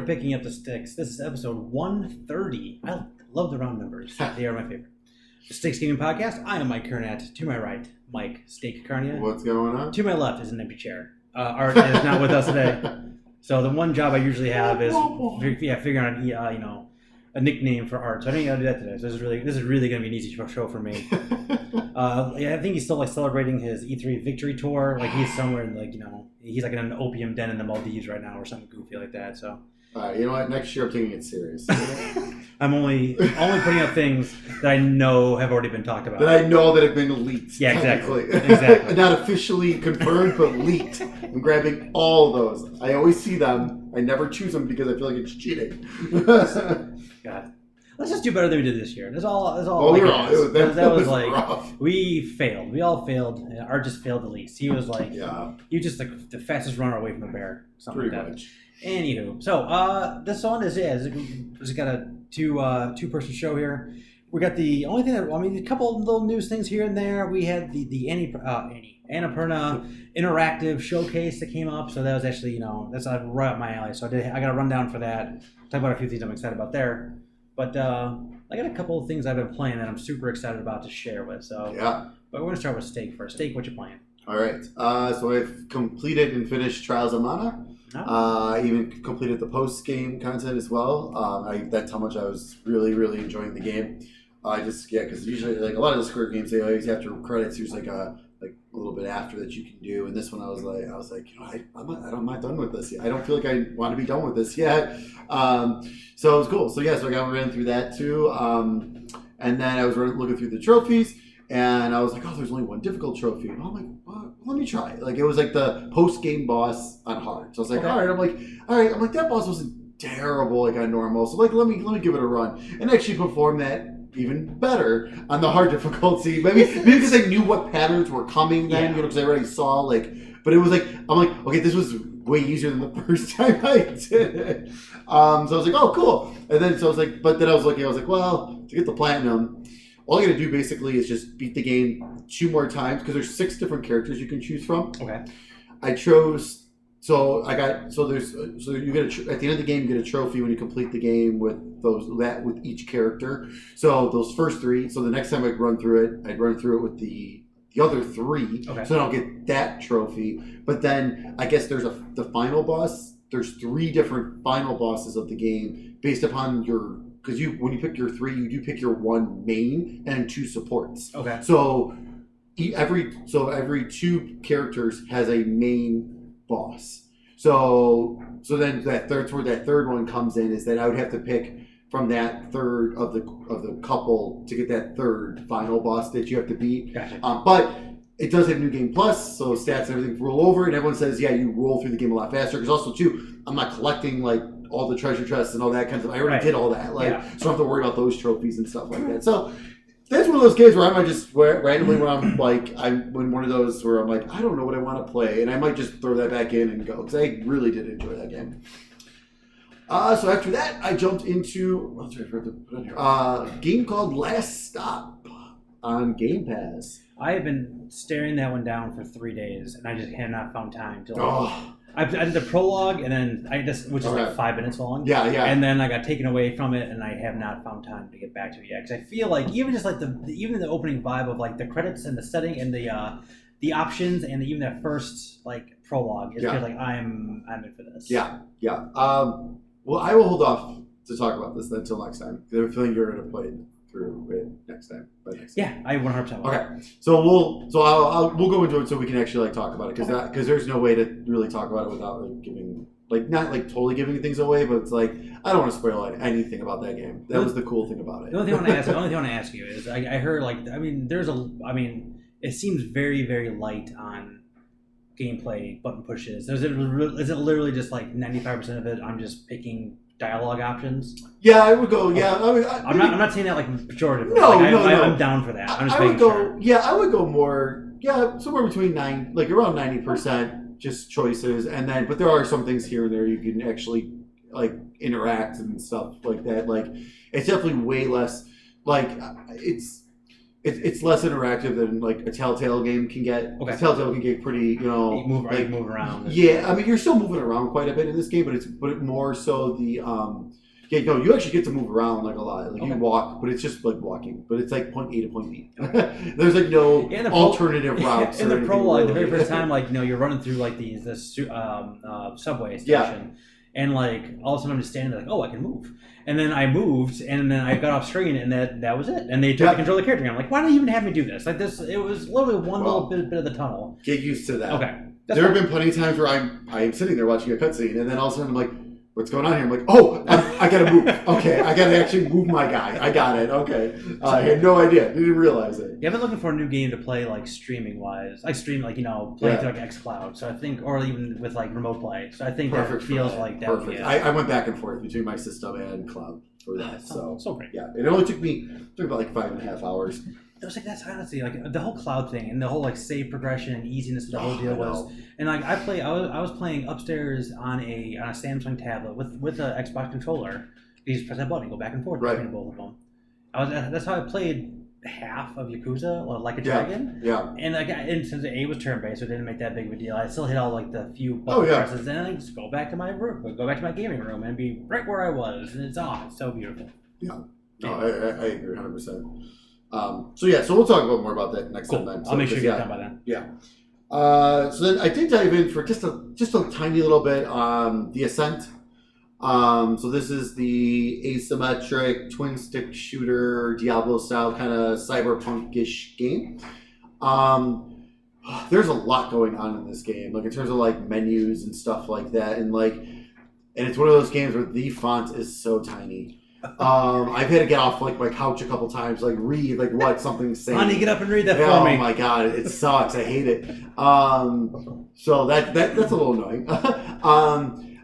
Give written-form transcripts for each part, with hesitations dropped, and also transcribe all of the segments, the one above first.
Picking Up the Sticks. This is episode 130. I love the round numbers. They are my favorite. The Sticks Gaming Podcast. I am Mike Kernat. To my right, Mike Steak Carnia. What's going on? To my left is an empty chair. Art is not with us today. So the one job I usually have is figuring out a nickname for Art. So I didn't got to do that today. So this is really going to be an easy show for me. I think he's still celebrating his E3 victory tour. Like he's somewhere in he's like in an opium den in the Maldives right now or something goofy like that. So. You know what? Next year I'm taking it serious. I'm only putting up things that I know have already been talked about. That I know that have been leaked. Yeah, exactly. Not officially confirmed, but leaked. I'm grabbing all those. I always see them. I never choose them because I feel like it's cheating. God. Let's just do better than we did this year. That's all. Oh, that was like rough. We failed. We all failed. Art just failed the least. He was like, he was just the fastest runner away from a bear. Something pretty like that. much. Anywho, so this one is it's got a two-person show here. We got the only thing a couple little news things here and there. We had the Annapurna Interactive Showcase that came up. So that was actually that's right up my alley. So I got a rundown for that. Talk about a few things I'm excited about there. But I got a couple of things I've been playing that I'm super excited about to share with. So yeah. But we're gonna start with Steak first. Steak, what you playing? All right. So I've completed and finished Trials of Mana. I even completed the post-game content as well. That's how much I was really, really enjoying the game. Because usually like a lot of the Square games, they always after credits, there's like a little bit after that you can do. And this one, I was like, I'm not done with this yet. I don't feel like I want to be done with this yet. So it was cool. So I ran through that too. And then I was looking through the trophies. And I was like, there's only one difficult trophy. And I'm like, well, let me try it. Like, it was like the post-game boss on hard. So I was like, all right. I'm like, that boss wasn't terrible, like on normal. So like, let me give it a run. And actually perform that even better on the hard difficulty. Maybe because I knew what patterns were coming then, because I already saw but it was like, I'm like, okay, this was way easier than the first time I did it. So I was like, oh, cool. And then, so I was like, well, to get the platinum, all you got to do basically is just beat the game 2 more times because there's 6 different characters you can choose from. Okay. I chose. So you get at the end of the game you get a trophy when you complete the game with with each character. So those first 3. So the next time I'd run through it with the other 3. Okay. So then I'll get that trophy. But then I guess there's the final boss. There's 3 different final bosses of the game based upon your. Because when you pick your 3, you do pick your 1 main and 2 supports. Okay. So every 2 characters has a main boss. So then that's where that third one comes in, is that I would have to pick from that third of the couple to get that third final boss that you have to beat. Gotcha. But it does have New Game Plus, so stats and everything roll over, and everyone says, you roll through the game a lot faster. Because also too, I'm not collecting all the treasure chests and all that kind of stuff. I already did all that. So I don't have to worry about those trophies and stuff like that. So that's one of those games where I might just randomly when I'm in one of those where I'm like, I don't know what I want to play, and I might just throw that back in and go, because I really did enjoy that game. So after that, I jumped into a game called Last Stop on Game Pass. I have been staring that one down for 3 days, and I just have not found time to. I did the prologue, and then which is like 5 minutes long. Yeah. And then I got taken away from it, and I have not found time to get back to it yet. Because I feel like even just like even the opening vibe of like the credits and the setting and the options and even that first prologue, it feels like I'm in for this. Yeah. Well, I will hold off to talk about this until next time. I have a feeling you're going to play it through it next time. Yeah, I 100%. Okay, so we'll go into it so we can actually talk about it because there's no way to really talk about it without giving not totally giving things away, but it's I don't want to spoil anything about that game. That was the cool thing about it. The only thing I want to ask you is I heard it seems very, very light on gameplay button pushes. Is it literally just 95% of it? I'm just picking dialogue options. Yeah, I would go. Yeah, I'm not saying that pejoratively. No, I'm down for that. I'm just making sure. Yeah, I would go somewhere between around 90% just choices, and then but there are some things here and there you can actually interact and stuff like that. It's definitely way less. It's It's less interactive than like a Telltale game can get. Okay. Telltale can get pretty, you know, you move around. Yeah, I mean, you're still moving around quite a bit in this game, but more so the yeah, no, you actually get to move around like a lot. Like you walk, but it's just like walking. But it's like point A to point B. There's like no alternative routes. In the prologue, the very first time, like you're running through like the subway station, and like all of a sudden I'm just standing there like, oh, I can move. And then I moved, and then I got off screen, and that was it. And they took the control of the character. And I'm like, why don't you even have me do this? Like this, it was literally one little bit of the tunnel. Get used to that. Okay. There have been plenty of times where I'm sitting there watching a cutscene, and then all of a sudden I'm like, what's going on here? I'm like, oh, I gotta move. Okay, I gotta actually move my guy. I got it. Okay. I had no idea. Didn't realize it. Yeah, I've been looking for a new game to play, like, streaming-wise. I stream, like, playing through, like, xCloud. So I think, or even with, like, remote play. So I think that feels like that. Perfect. I went back and forth between my system and cloud for that. So great. Yeah, it only took me about, like, 5.5 hours. It was like, that's honestly, like, the whole cloud thing and the whole, like, save progression and easiness of the whole deal was. And, like, I was playing upstairs on a Samsung tablet with an Xbox controller. You just press that button and go back and forth between both of them. That's how I played half of Yakuza, or Like a Dragon. Yeah. And since A was turn-based, so it didn't make that big of a deal. I still hit all, like, the few button presses, and I just go back to my room, go back to my gaming room, and be right where I was. And it's so beautiful. Yeah. No, I agree 100%. So we'll talk about more about that next time then. I'll make sure you get done by then. Yeah. So then I did dive in for just a tiny little bit on The Ascent. So this is the asymmetric twin stick shooter Diablo style kind of cyberpunk-ish game. There's a lot going on in this game, like in terms of like menus and stuff like that, and it's one of those games where the font is so tiny. I've had to get off like my couch a couple times, like read like what something's saying. Honey, get up and read that for me. Oh my god, it sucks. I hate it. So that's a little annoying.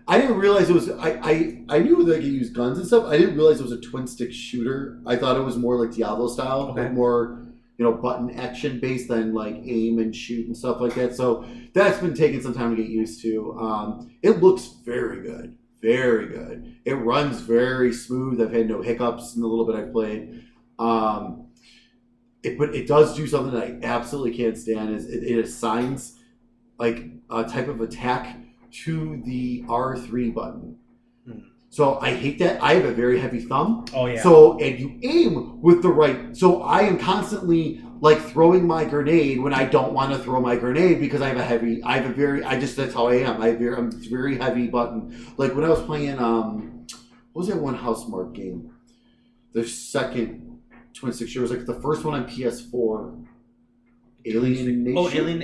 I didn't realize it was. I knew that you used guns and stuff. I didn't realize it was a twin stick shooter. I thought it was more like Diablo style, like more button action based than like aim and shoot and stuff like that. So that's been taking some time to get used to. It looks very good. Very good. It runs very smooth. I've had no hiccups in the little bit I've played. But it does do something that I absolutely can't stand. Is it assigns like a type of attack to the R3 button. So I hate that. I have a very heavy thumb. Oh yeah. So and you aim with the right. So I am constantly like throwing my grenade when I don't want to throw my grenade because that's how I am. I'm very heavy button. Like when I was playing what was that one Housemarque game? The second twin stick shooter was like the first one on PS4. Alien Nation. Oh, Alien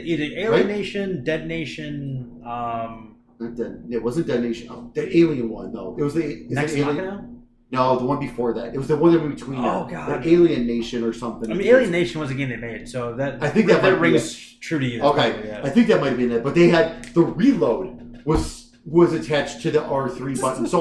Nation, Dead Nation. Not Dead. It wasn't Dead Nation. Oh, the Alien one though. It was the Next Machina? No, the one before that. It was the one in between. Oh god, the Alien Nation or something. I mean, Alien Nation was a game they made, so that I think that rings true to you. Okay, probably, yeah. I think that might be in it. But they had the reload was attached to the R3 button. So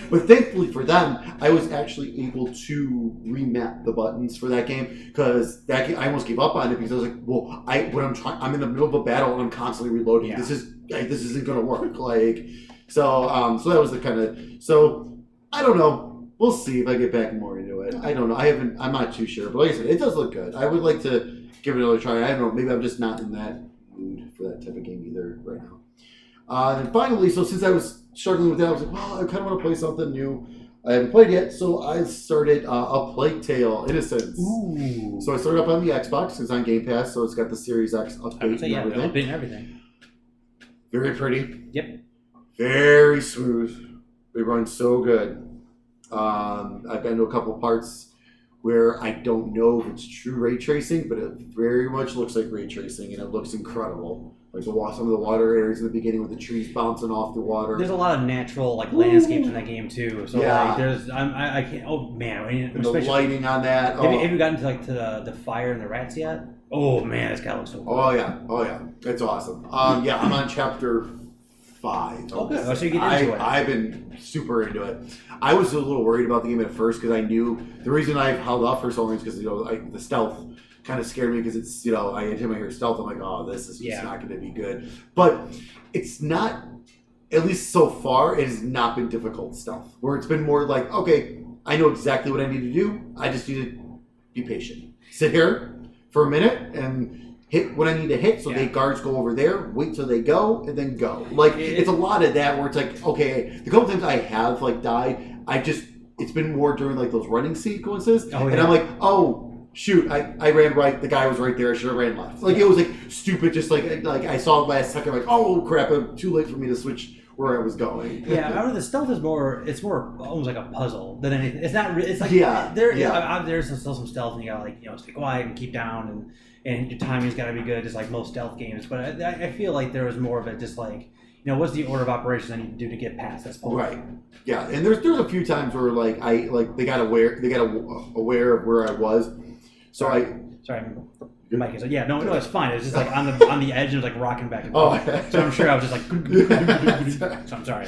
but thankfully for them, I was actually able to remap the buttons for that game because I almost gave up on it because I was like, well, I'm in the middle of a battle and I'm constantly reloading. Yeah. This isn't going to work. So that was the kind of, so I don't know. We'll see if I get back more into it. I don't know. I'm not too sure. But like I said, it does look good. I would like to give it another try. I don't know. Maybe I'm just not in that mood for that type of game either right now. And finally, so since I was struggling with that, I was like, well, I kind of want to play something new. I haven't played yet, so I started A Plague Tale: Innocence. Ooh. So I started up on the Xbox. It's on Game Pass, so it's got the Series X update and everything. Very pretty. Yep. Very smooth. It runs so good. I've been to a couple parts where I don't know if it's true ray tracing, but it very much looks like ray tracing, and it looks incredible. Like some of the water areas in the beginning with the trees bouncing off the water. There's a lot of natural landscapes in that game too. So there's I can't. Oh man, and the lighting on that. Have you gotten to the fire and the rats yet? Oh man, this guy looks so cool. Oh yeah, it's awesome. I'm on chapter 5. Okay, so you get into it. I've been super into it. I was a little worried about the game at first because I knew the reason I've held off for so long is because the stealth kind of scared me because it's I hit my stealth. I'm like, oh, this is just not going to be good. But it's not. At least so far, it has not been difficult stealth. Where it's been more like, okay, I know exactly what I need to do. I just need to be patient. Sit here for a minute and hit what I need to hit. So the guards go over there, wait till they go, and then go. Like it's a lot of that where it's like, okay, the couple times I have like died, it's been more during like those running sequences, and I'm like, oh. Shoot! I ran right. The guy was right there. I should have ran left. Like it was like stupid. Just like I saw it last second. Like oh crap! It's too late for me to switch where I was going. Yeah, I mean the stealth is more. It's more almost like a puzzle than anything. It's not. It's like there's still some stealth, and you gotta like stay quiet and keep down, and your timing's gotta be good, just like most stealth games. But I feel like there was more of it, just like what's the order of operations I need to do to get past this point? Right. Yeah, and there's a few times where they got aware of where I was. So sorry, Mike is no, it's fine. It's just like on the edge, and it was like rocking back and forth. Oh, so I'm sure I was just like, so I'm sorry.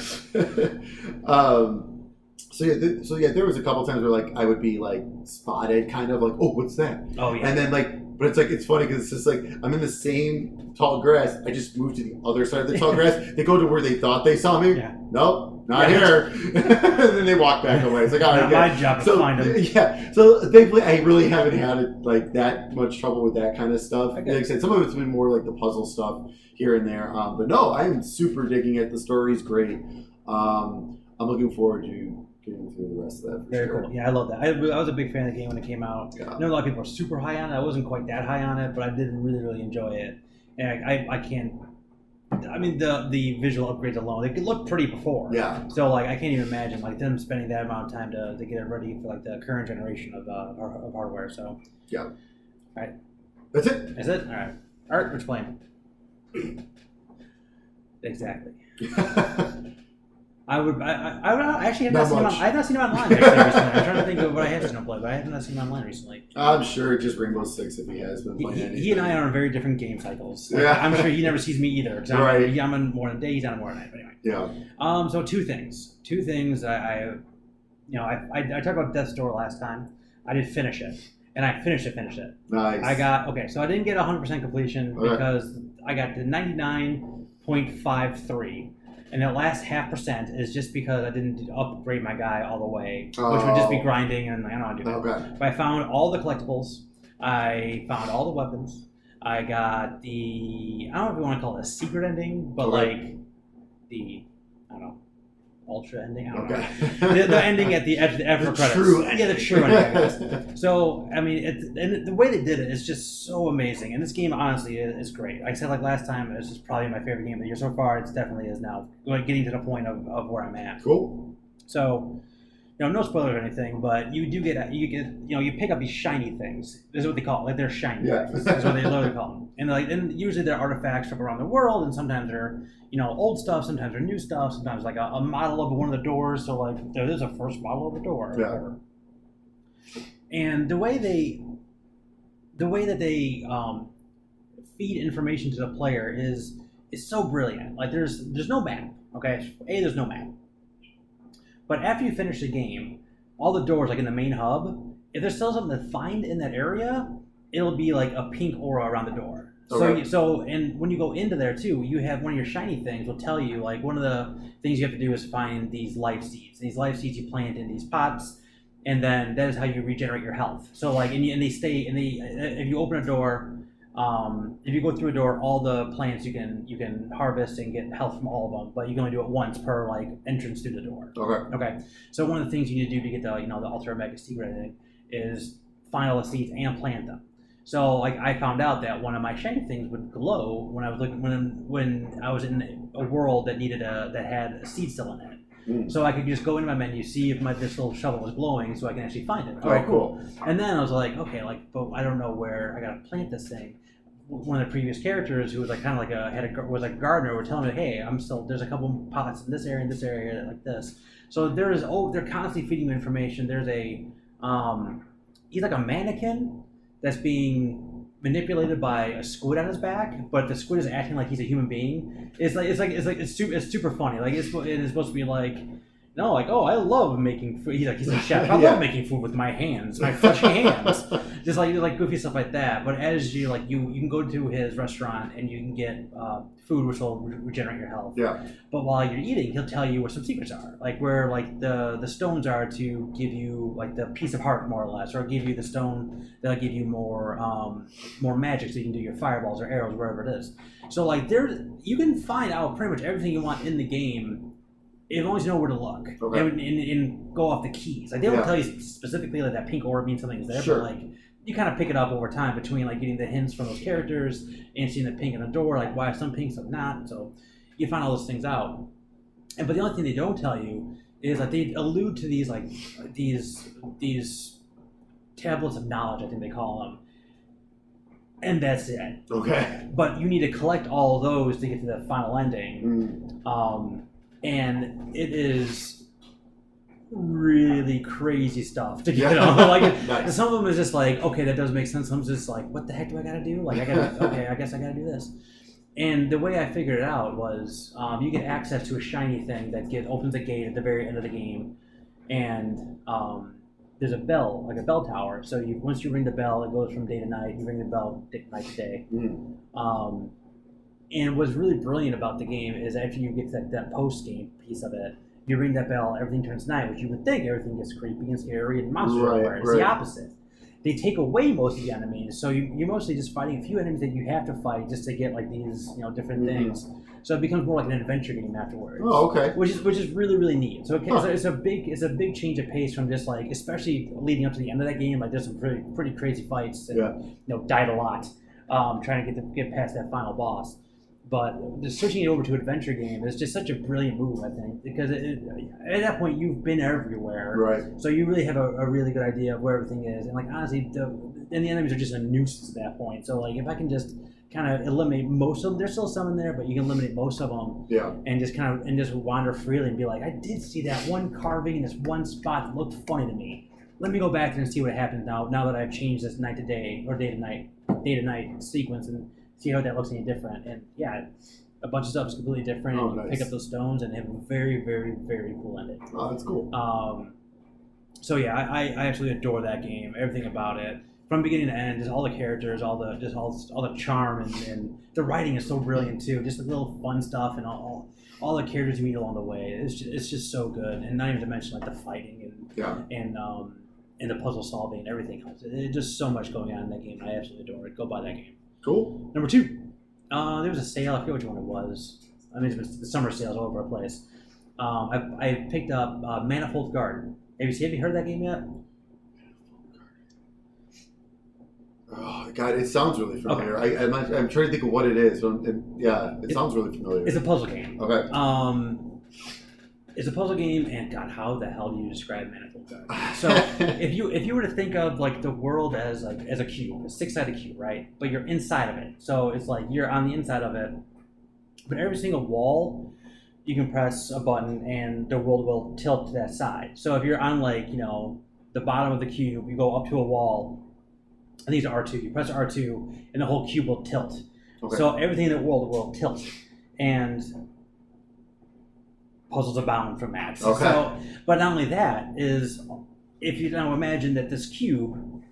So there was a couple times where like I would be like spotted, kind of like, oh, what's that? Oh yeah. And then but it's like it's funny because it's just like I'm in the same tall grass. I just moved to the other side of the tall grass. They go to where they thought they saw me. Yeah. Nope. Not here. And then they walk back away. It's like, all right, my job to find them. Yeah. So thankfully, I really haven't had like that much trouble with that kind of stuff. Like I said, some of it's been more like the puzzle stuff here and there. But no, I'm super digging it. The story's great. I'm looking forward to getting through the rest of that. Very cool. Yeah, I love that. I was a big fan of the game when it came out. Yeah. I know a lot of people are super high on it. I wasn't quite that high on it, but I did really, really enjoy it. And I can't. I mean, the visual upgrades alone, they could look pretty before. Yeah. So, like, I can't even imagine, like, them spending that amount of time to get it ready for, like, the current generation of hardware, so. Yeah. All right. That's it? That's it? All right. Art, explain. Exactly. I actually have I have not seen him online actually recently. I'm trying to think of what I have seen him play, but I have not seen him online recently. I'm sure just Rainbow Six if he has been playing anything. He and I are on very different game cycles. Like, yeah. I'm sure he never sees me either. Cause right. I'm on more than day, he's on more than night. But anyway. Yeah. So two things. I talked about Death's Door last time. I did finish it, and I finished it. Nice. So I didn't get 100% completion because I got to 99.53. And that last 0.5% is just because I didn't upgrade my guy all the way, which would just be grinding, and I don't want to do that. Okay. But I found all the collectibles. I found all the weapons. I got I don't know if you want to call it a secret ending, but like the, I don't know, ultra ending. I don't know. The ending at the after credits. True ending. Yeah, the true ending. I guess. So I mean, and the way they did it is just so amazing. And this game, honestly, is great. Like I said, like last time, it's just probably my favorite game of the year so far. It definitely is now. Like getting to the point of where I'm at. Cool. So, no spoilers or anything, but you pick up these shiny things. This is what they call it. Like they're shiny. Yeah. Things. That's what they literally call them. And usually they're artifacts from around the world, and sometimes they're old stuff, sometimes they're new stuff, sometimes like a model of one of the doors. So like there's a first model of the door. Yeah. And the way that they feed information to the player is so brilliant. Like there's no map. Okay, there's no map. But after you finish the game, all the doors, like in the main hub, if there's still something to find in that area, it'll be like a pink aura around the door. Okay. And when you go into there too, you have one of your shiny things will tell you, like one of the things you have to do is find these life seeds. These life seeds you plant in these pots, and then that is how you regenerate your health. So like, and they stay if you open a door, if you go through a door, all the plants you can harvest and get health from all of them, but you can only do it once per like entrance through the door. Okay. So one of the things you need to do to get the Ultra Mega Secret is find all the seeds and plant them. So like I found out that one of my shiny things would glow when I was looking when I was in a world that that had a seed still in it. So I could just go into my menu, see if this little shovel was glowing, so I can actually find it. All right, cool. And then I was like, okay, but I don't know where I gotta plant this thing. One of the previous characters who was like kind of like was like a gardener were telling me, hey, there's a couple pots in this area, like this. So they're constantly feeding me information. There's he's like a mannequin that's being manipulated by a squid on his back, but the squid is acting like he's a human being. It's super funny. Like it is supposed to be like, No, like, oh, I love making food. He's a chef. I love making food with my hands, my fresh hands. Just like goofy stuff like that. But as you can go to his restaurant and you can get food which will regenerate your health. Yeah. But while you're eating, he'll tell you where some secrets are, like where like the stones are to give you like the piece of heart more or less, or give you the stone that'll give you more magic so you can do your fireballs or arrows wherever it is. So like you can find out pretty much everything you want in the game. As long as you know where to look and go off the keys. Like they don't tell you specifically like that pink orb means something's there, but like you kind of pick it up over time between like getting the hints from those characters and seeing the pink in the door, like why some pink, some not. So you find all those things out. But the only thing they don't tell you is that they allude to these like these tablets of knowledge, I think they call them. And that's it. Okay. But you need to collect all of those to get to the final ending. And it is really crazy stuff to get on. Like nice. Some of them is just like, okay, that does make sense. Some's just like, what the heck do I gotta do? Like I guess I gotta do this. And the way I figured it out was you get access to a shiny thing that opens a gate at the very end of the game, and there's a bell, like a bell tower. So once you ring the bell, it goes from day to night. You ring the bell night to day. And what's really brilliant about the game is after you get to that post-game piece of it, you ring that bell, everything turns night, which you would think everything gets creepy and scary and monster everywhere. It's the opposite. They take away most of the enemies, so you're mostly just fighting a few enemies that you have to fight just to get like these different things. So it becomes more like an adventure game afterwards. Oh, okay. Which is really really neat. So it's a big change of pace from just like, especially leading up to the end of that game. Like there's some pretty crazy fights and died a lot trying to get past that final boss. But just switching it over to an adventure game is just such a brilliant move, I think, because at that point you've been everywhere, right? So you really have a really good idea of where everything is, and like honestly, the enemies are just a nuisance at that point. So like if I can just kind of eliminate most of them, there's still some in there, but you can eliminate most of them, and just wander freely and be like, I did see that one carving in this one spot that looked funny to me. Let me go back there and see what happens now that I've changed this night to day or day to night sequence and see how that looks any different. And a bunch of stuff is completely different. And you pick up those stones and have a very, very, very cool ending. Oh, that's cool. So I absolutely adore that game. Everything about it, from beginning to end, just all the characters, all the charm, and the writing is so brilliant too. Just the little fun stuff and all the characters you meet along the way. It's just so good. And not even to mention like the fighting and the puzzle solving and everything else. There's just so much going on in that game. I absolutely adore it. Go buy that game. Cool. Number 2, there was a sale. I forget which one it was. I mean, it's the summer sales all over the place. I picked up Manifold Garden. Have you heard of that game yet? Oh God, it sounds really familiar. Okay. I'm trying to think of what it is. It sounds really familiar. It's a puzzle game. Okay. It's a puzzle game, and God, how the hell do you describe Manifold Garden? So, if you were to think of like the world as a cube, a 6-sided cube, right? But you're inside of it. So it's like you're on the inside of it, but every single wall, you can press a button, and the world will tilt to that side. So if you're on the bottom of the cube, you go up to a wall. I think it's R2. You press R2, and the whole cube will tilt. Okay. So everything in the world will tilt, and puzzles abound from that. Okay. So, but not only that is, if you now imagine that this cube,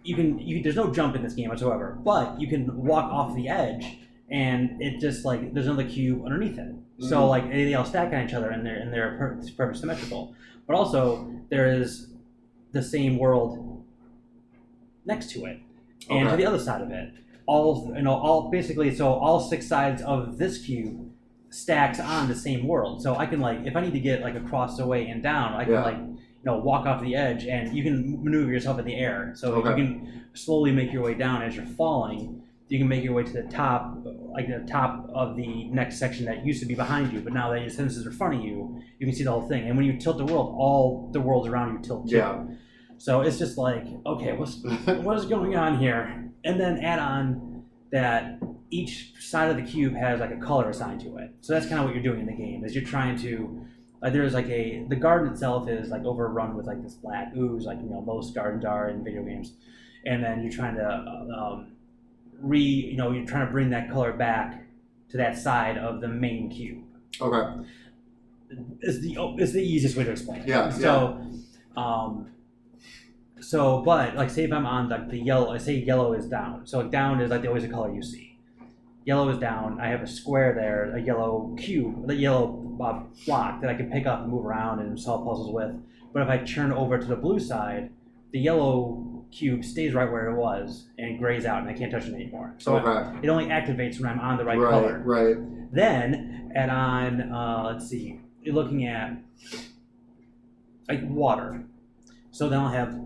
there's no jump in this game whatsoever, but you can walk off the edge, and it just like there's another cube underneath it. Mm-hmm. So like they all stack on each other, and they're perfect symmetrical. But also there is the same world next to it, and to the other side of it, all basically. So all 6 sides of this cube stacks on the same world. So I can if I need to get across the way and down, I can walk off the edge, and you can maneuver yourself in the air. So you can slowly make your way down as you're falling. You can make your way to the top, the top of the next section that used to be behind you, but now that your senses are in front of you, you can see the whole thing. And when you tilt the world, all the worlds around you tilt too. Yeah. So it's just okay, what is going on here? And then add on that each side of the cube has a color assigned to it. So that's kind of what you're doing in the game, is you're trying to, there's the garden itself is overrun with this black ooze, most gardens are in video games. And then you're trying to, you're trying to bring that color back to that side of the main cube. Okay. is the easiest way to explain it. Yeah. So, but like, say if I'm on the yellow, I say yellow is down. So like down is like always a color you see. Yellow is down. I have a square there, a yellow cube, the yellow block that I can pick up and move around and solve puzzles with. But if I turn over to the blue side, the yellow cube stays right where it was and grays out, and I can't touch it anymore. So it only activates when I'm on the right color. Right. Then add on, let's see, you're looking at like water. So then I'll have,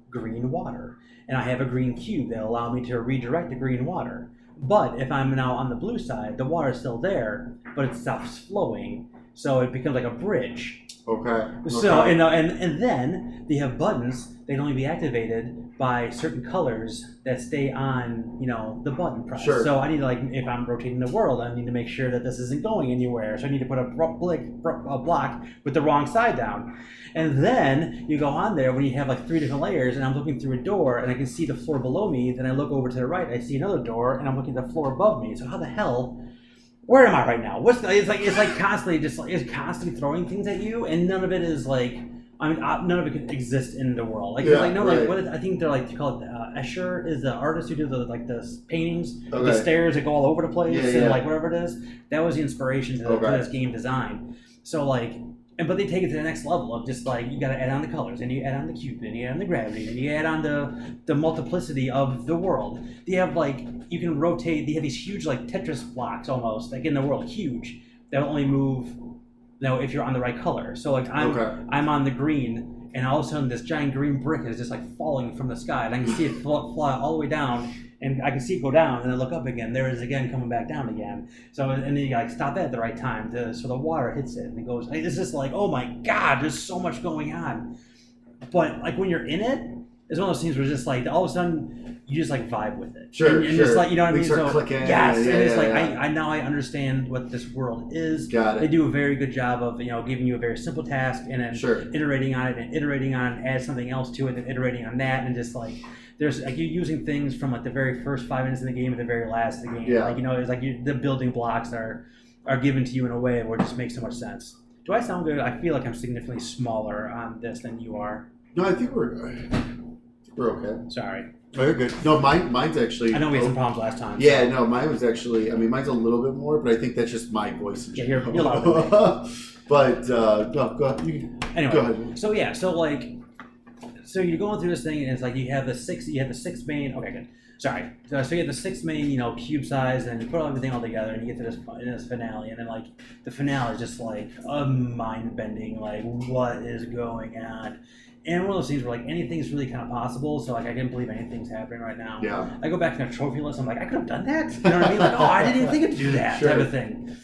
green water. And I have a green cube that'll allow me to redirect the green water. But if I'm now on the blue side, the water is still there, but it stops flowing. So it becomes like a bridge. Okay. So, and then they have buttons that can only be activated by certain colors that stay on, the button press. Sure. So I need to, if I'm rotating the world, I need to make sure that this isn't going anywhere. So I need to put a block with the wrong side down. And then you go on there when you have 3 different layers, and I'm looking through a door, and I can see the floor below me. Then I look over to the right, I see another door, and I'm looking at the floor above me. So how the hell... Where am I right now? It's constantly throwing things at you, and none of it is none of it can exist in the world. I think they're they call it Escher is the artist who did the paintings, the stairs that go all over the place, and whatever it is. That was the inspiration to this game design. So but they take it to the next level of just you got to add on the colors, and you add on the cube, and you add on the gravity, and you add on the multiplicity of the world. They have you can rotate. They have these huge Tetris blocks almost in the world, huge, that will only move if you're on the right color. So I'm on the green, and all of a sudden this giant green brick is just falling from the sky, and I can see it fly all the way down. And I can see it go down, and then look up again. There it is again, coming back down again. So, and then you stop that at the right time, so the water hits it, and it goes. It's just oh my God, there's so much going on. But when you're in it, it's one of those things where it's just all of a sudden you just vibe with it. Sure, and sure. just you know what I mean. Start So clicking. yes, yeah, and it's yeah. I now I understand what this world is. Got it. They do a very good job of giving you a very simple task, and then iterating on it, and iterating on, add something else to it, and iterating on that, and just there's you're using things from the very first 5 minutes of the game to the very last of the game. Yeah. It's the building blocks are given to you in a way where it just makes so much sense. Do I sound good? I feel like I'm significantly smaller on this than you are. No, I think we're okay. Sorry. Oh, you're good. No, mine's actually... I know we had some problems last time. Yeah, no, mine was actually... mine's a little bit more, but I think that's just my voice in general. You're louder. But, go ahead. Anyway, go ahead. So yeah, so you're going through this thing, and it's you have the six main... Okay, good. Sorry. So you have the 6 main, cube size, and you put everything all together, and you get to this finale, and then the finale is just a mind-bending, what is going on? And one of those things where anything's really kind of possible, so I can't believe anything's happening right now. Yeah. I go back to the trophy list, I'm I could have done that? You know what I mean? I didn't even think to do that type of thing.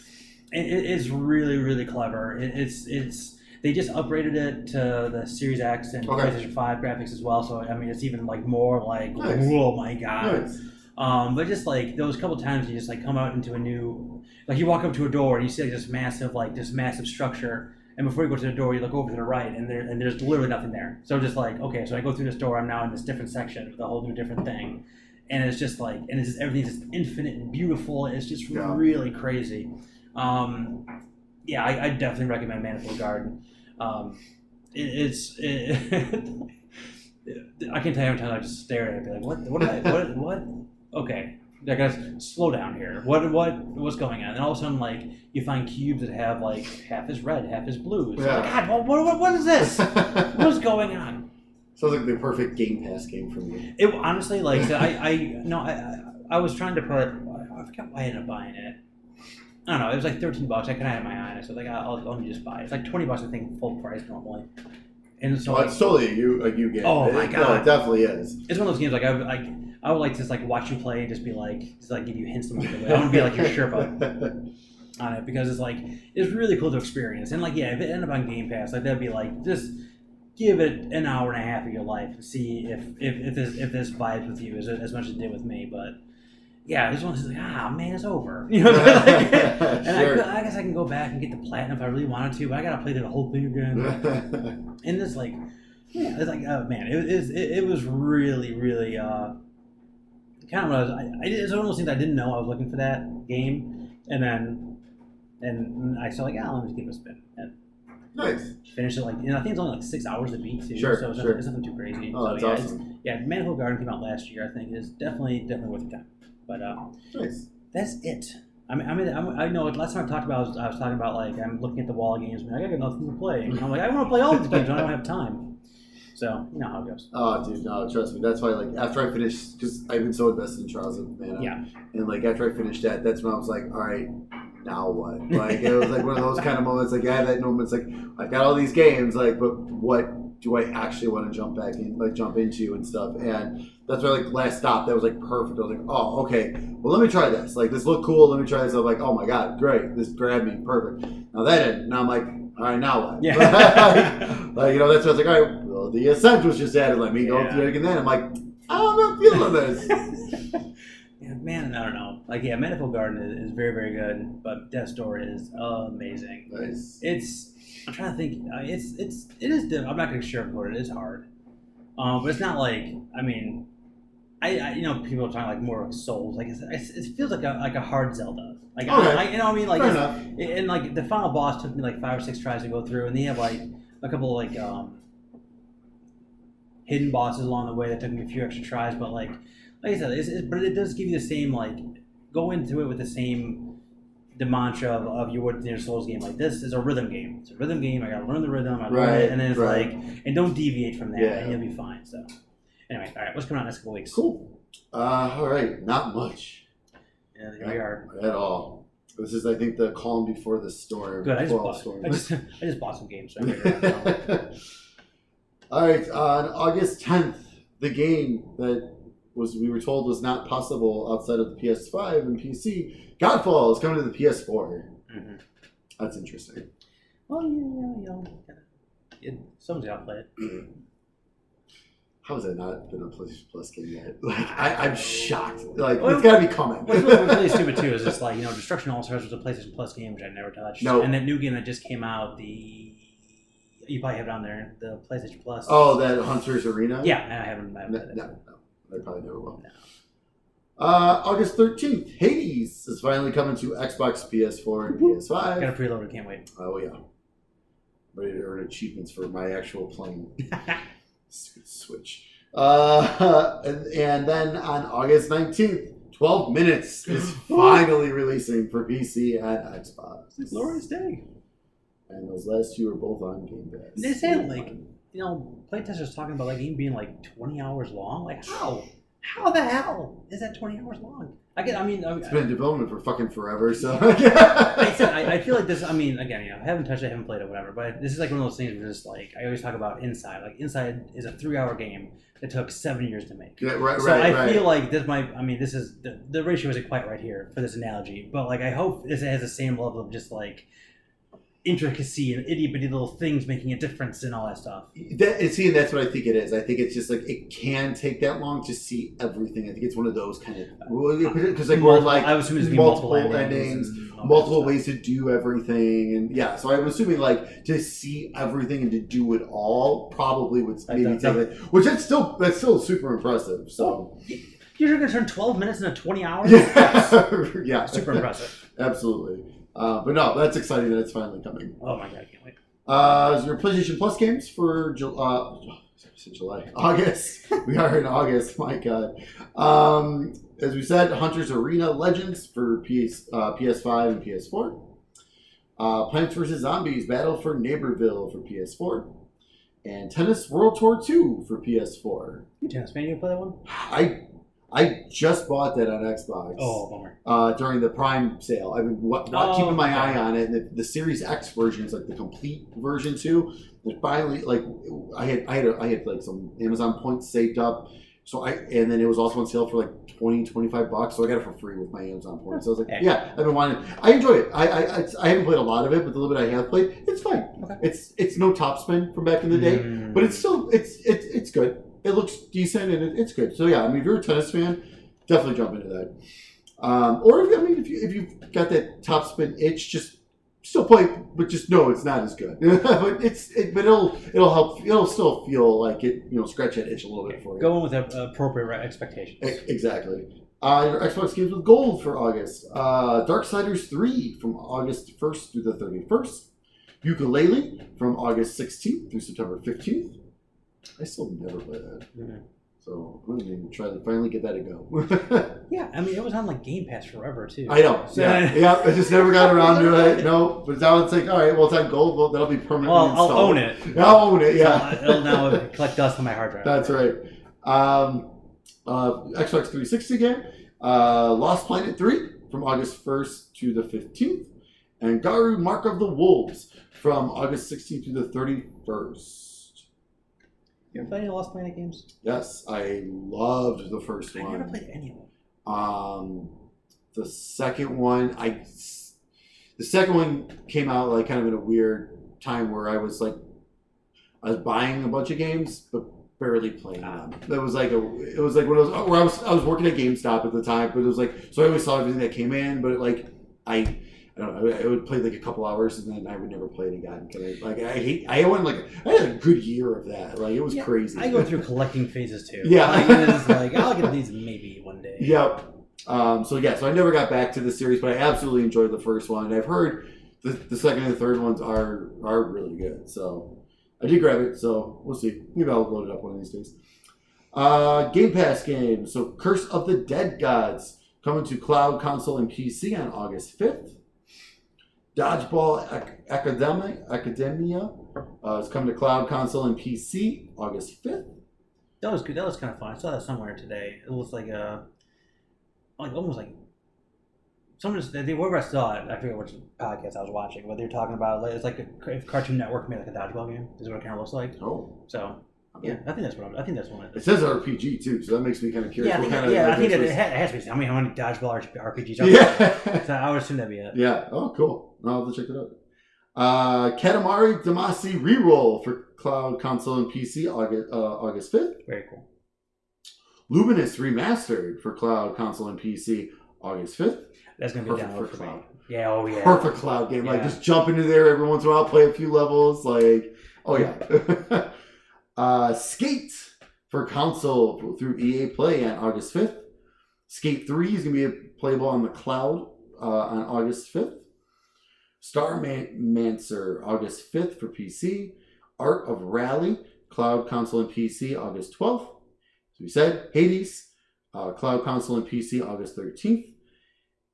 It's really, really clever. It's they just upgraded it to the Series X and PlayStation 5 graphics as well, so it's even more nice. Oh my God. Nice. But just those couple times you just come out into a new, you walk up to a door and you see this massive structure. And before you go to the door, you look over to the right, and there's literally nothing there. So just okay, so I go through this door, I'm now in this different section with a whole new different thing, and it's just everything's just infinite and beautiful. It's just really crazy. I definitely recommend Manifold Garden. I can tell you every time I just stare at it, and be what? Okay. I gotta slow down here. What's going on? And all of a sudden, you find cubes that have half is red, half is blue. So God, what is this? What's going on? Sounds like the perfect Game Pass game for me. It honestly, I was trying to put. I forgot why I ended up buying it. I don't know. It was $13. I couldn't have my eye on it, so let me just buy it. It's $20, I think, full price normally. And so it's totally a you game. Oh my God, no, it definitely is. It's one of those games I would like to watch you play and just be give you hints along the way. I want to be your Sherpa on it, because it's really cool to experience. And if it ended up on Game Pass, that'd be just give it an hour and a half of your life and see if this vibes with you as much as it did with me. But yeah, this one's man, it's over. And sure. I guess I can go back and get the platinum if I really wanted to, but I gotta play the whole thing again. And it's oh man, it was really, really kind of it's one of those things I didn't know I was looking for that game, and I saw let me just give it a spin. And Nice. Finished it I think it's only like 6 hours to beat too. Sure, So it's nothing too crazy. Oh, that's awesome. Manifold Garden came out last year. I think it is definitely worth your time. But nice. That's it. I know. Last time I talked about, I was talking about I'm looking at the wall of games. I got nothing to play. And I'm like, I want to play all these games, and I don't have time. So you know how it goes. Oh, dude, no, trust me. That's why, after I finished, because I've been so invested in Trials of Mana. Yeah. And after I finished that, that's when I was like, all right, now what? It was one of those kind of moments. I had that moment. It's I've got all these games, but what do I actually want to jump back in, jump into and stuff? And that's why, last stop, that was perfect. I was oh, okay. Well, let me try this. This looked cool. Let me try this. I'm oh my god, great. This grabbed me, perfect. Now that ended. Now I'm all right, now what? Yeah. That's why I was all right. Well, the Ascent was just added. Let me go through it again. Then I'm I'm not feeling this. Yeah, man, I don't know. Manifold Garden is very, very good, but Death's Door is amazing. Nice. I'm trying to think. It is. I'm not going to sugarcoat it. It is hard, but it's not I people are talking more Souls. It feels like a hard Zelda. Okay. Fair enough. And the final boss took me 5 or 6 tries to go through, and they have a couple hidden bosses along the way that took me a few extra tries. But like I said, but it does give you the same go into it with the same mantra of you would in a Souls game. This is a rhythm game. It's a rhythm game. I gotta learn the rhythm. I learn it, and then it's and don't deviate from that, and you'll be fine. So anyway, all right, what's coming out next couple weeks? Cool. All right, not much. Yeah, here we are. At all. This is, I think, the calm before the storm. Good. I just bought some games. So all right, on August 10th, the game that we were told was not possible outside of the PS5 and PC, Godfall, is coming to the PS4. Mm-hmm. That's interesting. Well, someone's got to play it. How has that not been a PlayStation Plus game yet? I'm shocked. It's got to be coming. What's really stupid too is just Destruction All Stars was a PlayStation Plus game which I never touched. No. And that new game that just came out, you probably have it on there, the PlayStation Plus. Oh, that Hunter's Arena? Yeah, I haven't. No, I probably never will. No. August 13th, Hades is finally coming to Xbox, PS4, and PS5. Got a preloader, can't wait. Oh yeah, ready to earn achievements for my actual playing. Switch. And then on August 19th, 12 Minutes is finally releasing for PC and Xbox. It's glorious day. And those last two are both on Game Pass. They say playtesters talking about game being 20 hours long. How? How the hell is that 20 hours long? It's been in development for fucking forever, so. I feel like this, I haven't touched it, I haven't played it, whatever, but this is one of those things where just I always talk about Inside. Inside is a 3-hour game that took 7 years to make. Yeah, right, so I feel like this might, this is, the ratio isn't quite right here for this analogy, but I hope this has the same level of just intricacy and itty bitty little things making a difference and all that stuff. And that's what I think it is. I think it's just it can take that long to see everything. I think it's one of those kind of because I was assuming multiple endings, multiple ways to do everything, and so I'm assuming to see everything and to do it all probably would maybe take it. Which that's still super impressive. So you're going to turn 12 minutes into 20 hours. Yeah, super impressive. Absolutely. But no, that's exciting that it's finally coming. Oh my god, I can't wait. Is there PlayStation Plus games for July? August. We are in August. My god. As we said, Hunter's Arena Legends for PS5 and PS4. Plants vs. Zombies Battle for Neighborville for PS4. And Tennis World Tour 2 for PS4. You tennis fan, you play that one? I just bought that on Xbox. Oh, bummer. During the Prime sale. I've been keeping my eye on it. And the Series X version is the complete version too. And finally, I had some Amazon points saved up. And then it was also on sale for $20-$25, so I got it for free with my Amazon points. So I was I've been wanting. I enjoy it. I haven't played a lot of it, but the little bit I have played, it's fine. Okay. It's no top spin from back in the day, but it's still it's good. It looks decent and it's good. So if you're a tennis fan, definitely jump into that. Or if you've got that top spin itch, just still play, but just know it's not as good. but it'll help. It'll still feel like it. Scratch that itch a little bit for you. Go in with appropriate expectations. Exactly. Your Xbox games with gold for August. Darksiders 3 from August 1st through the 31st. Yooka-Laylee from August 16th through September 15th. I still never played that. Mm-hmm. So I'm going to try to finally get that to go. Yeah, I mean, it was on like Game Pass forever, too. I know. So, yeah, I just never got around to it. No, but now it's like, all right, well, it's on gold. Well, that'll be permanently installed. I'll own it. I'll own it, yeah. So it'll now collect dust on my hard drive. That's right. Xbox 360 game. Lost Planet 3 from August 1st to the 15th. And Garu Mark of the Wolves from August 16th to the 31st. You ever played any Lost Planet games? Yes, I loved the first one. I never played any of them. The second one, came out like kind of in a weird time where I was buying a bunch of games but barely playing them. It was like when I was working at GameStop at the time, but it was like, so I always saw everything that came in, but I don't know. I would play like a couple hours and then I would never play it again. I had a good year of that. Like, it was crazy. I go through collecting phases too. Yeah. It's like, I'll get these maybe one day. Yep. So I never got back to the series, but I absolutely enjoyed the first one. And I've heard the second and the third ones are really good. So I did grab it. So we'll see. Maybe I'll load it up one of these days. Game Pass games. So Curse of the Dead Gods coming to cloud, console, and PC on August 5th. Dodgeball Academia is coming to cloud, console, and PC August 5th. That was good. That was kind of fun. I saw that somewhere today. It was like almost like someone just wherever I saw it. I forget which podcast I was watching, but they were talking about it's like if Cartoon Network made like a dodgeball game. Is what it kind of looks like. Oh, so. Yeah, I think that's what it says RPG too, so that makes me kind of curious. Yeah, I think it has to be. How many dodgeball RPGs are there? So I would assume that'd be it. Yeah. Oh, cool. I'll have to check it out. Katamari Damacy Reroll for cloud, console, and PC August 5th. Very cool. Luminous Remastered for cloud, console, and PC August 5th. That's going to be download for cloud. Yeah, oh yeah. Perfect cloud game. Like, just jump into there every once in a while, play a few levels. Like, oh yeah. Skate for console through EA Play on August 5th. Skate 3 is going to be playable on the cloud on August 5th. Starmancer August 5th for PC. Art of Rally, cloud, console, and PC August 12th. As we said, Hades, cloud, console, and PC August 13th.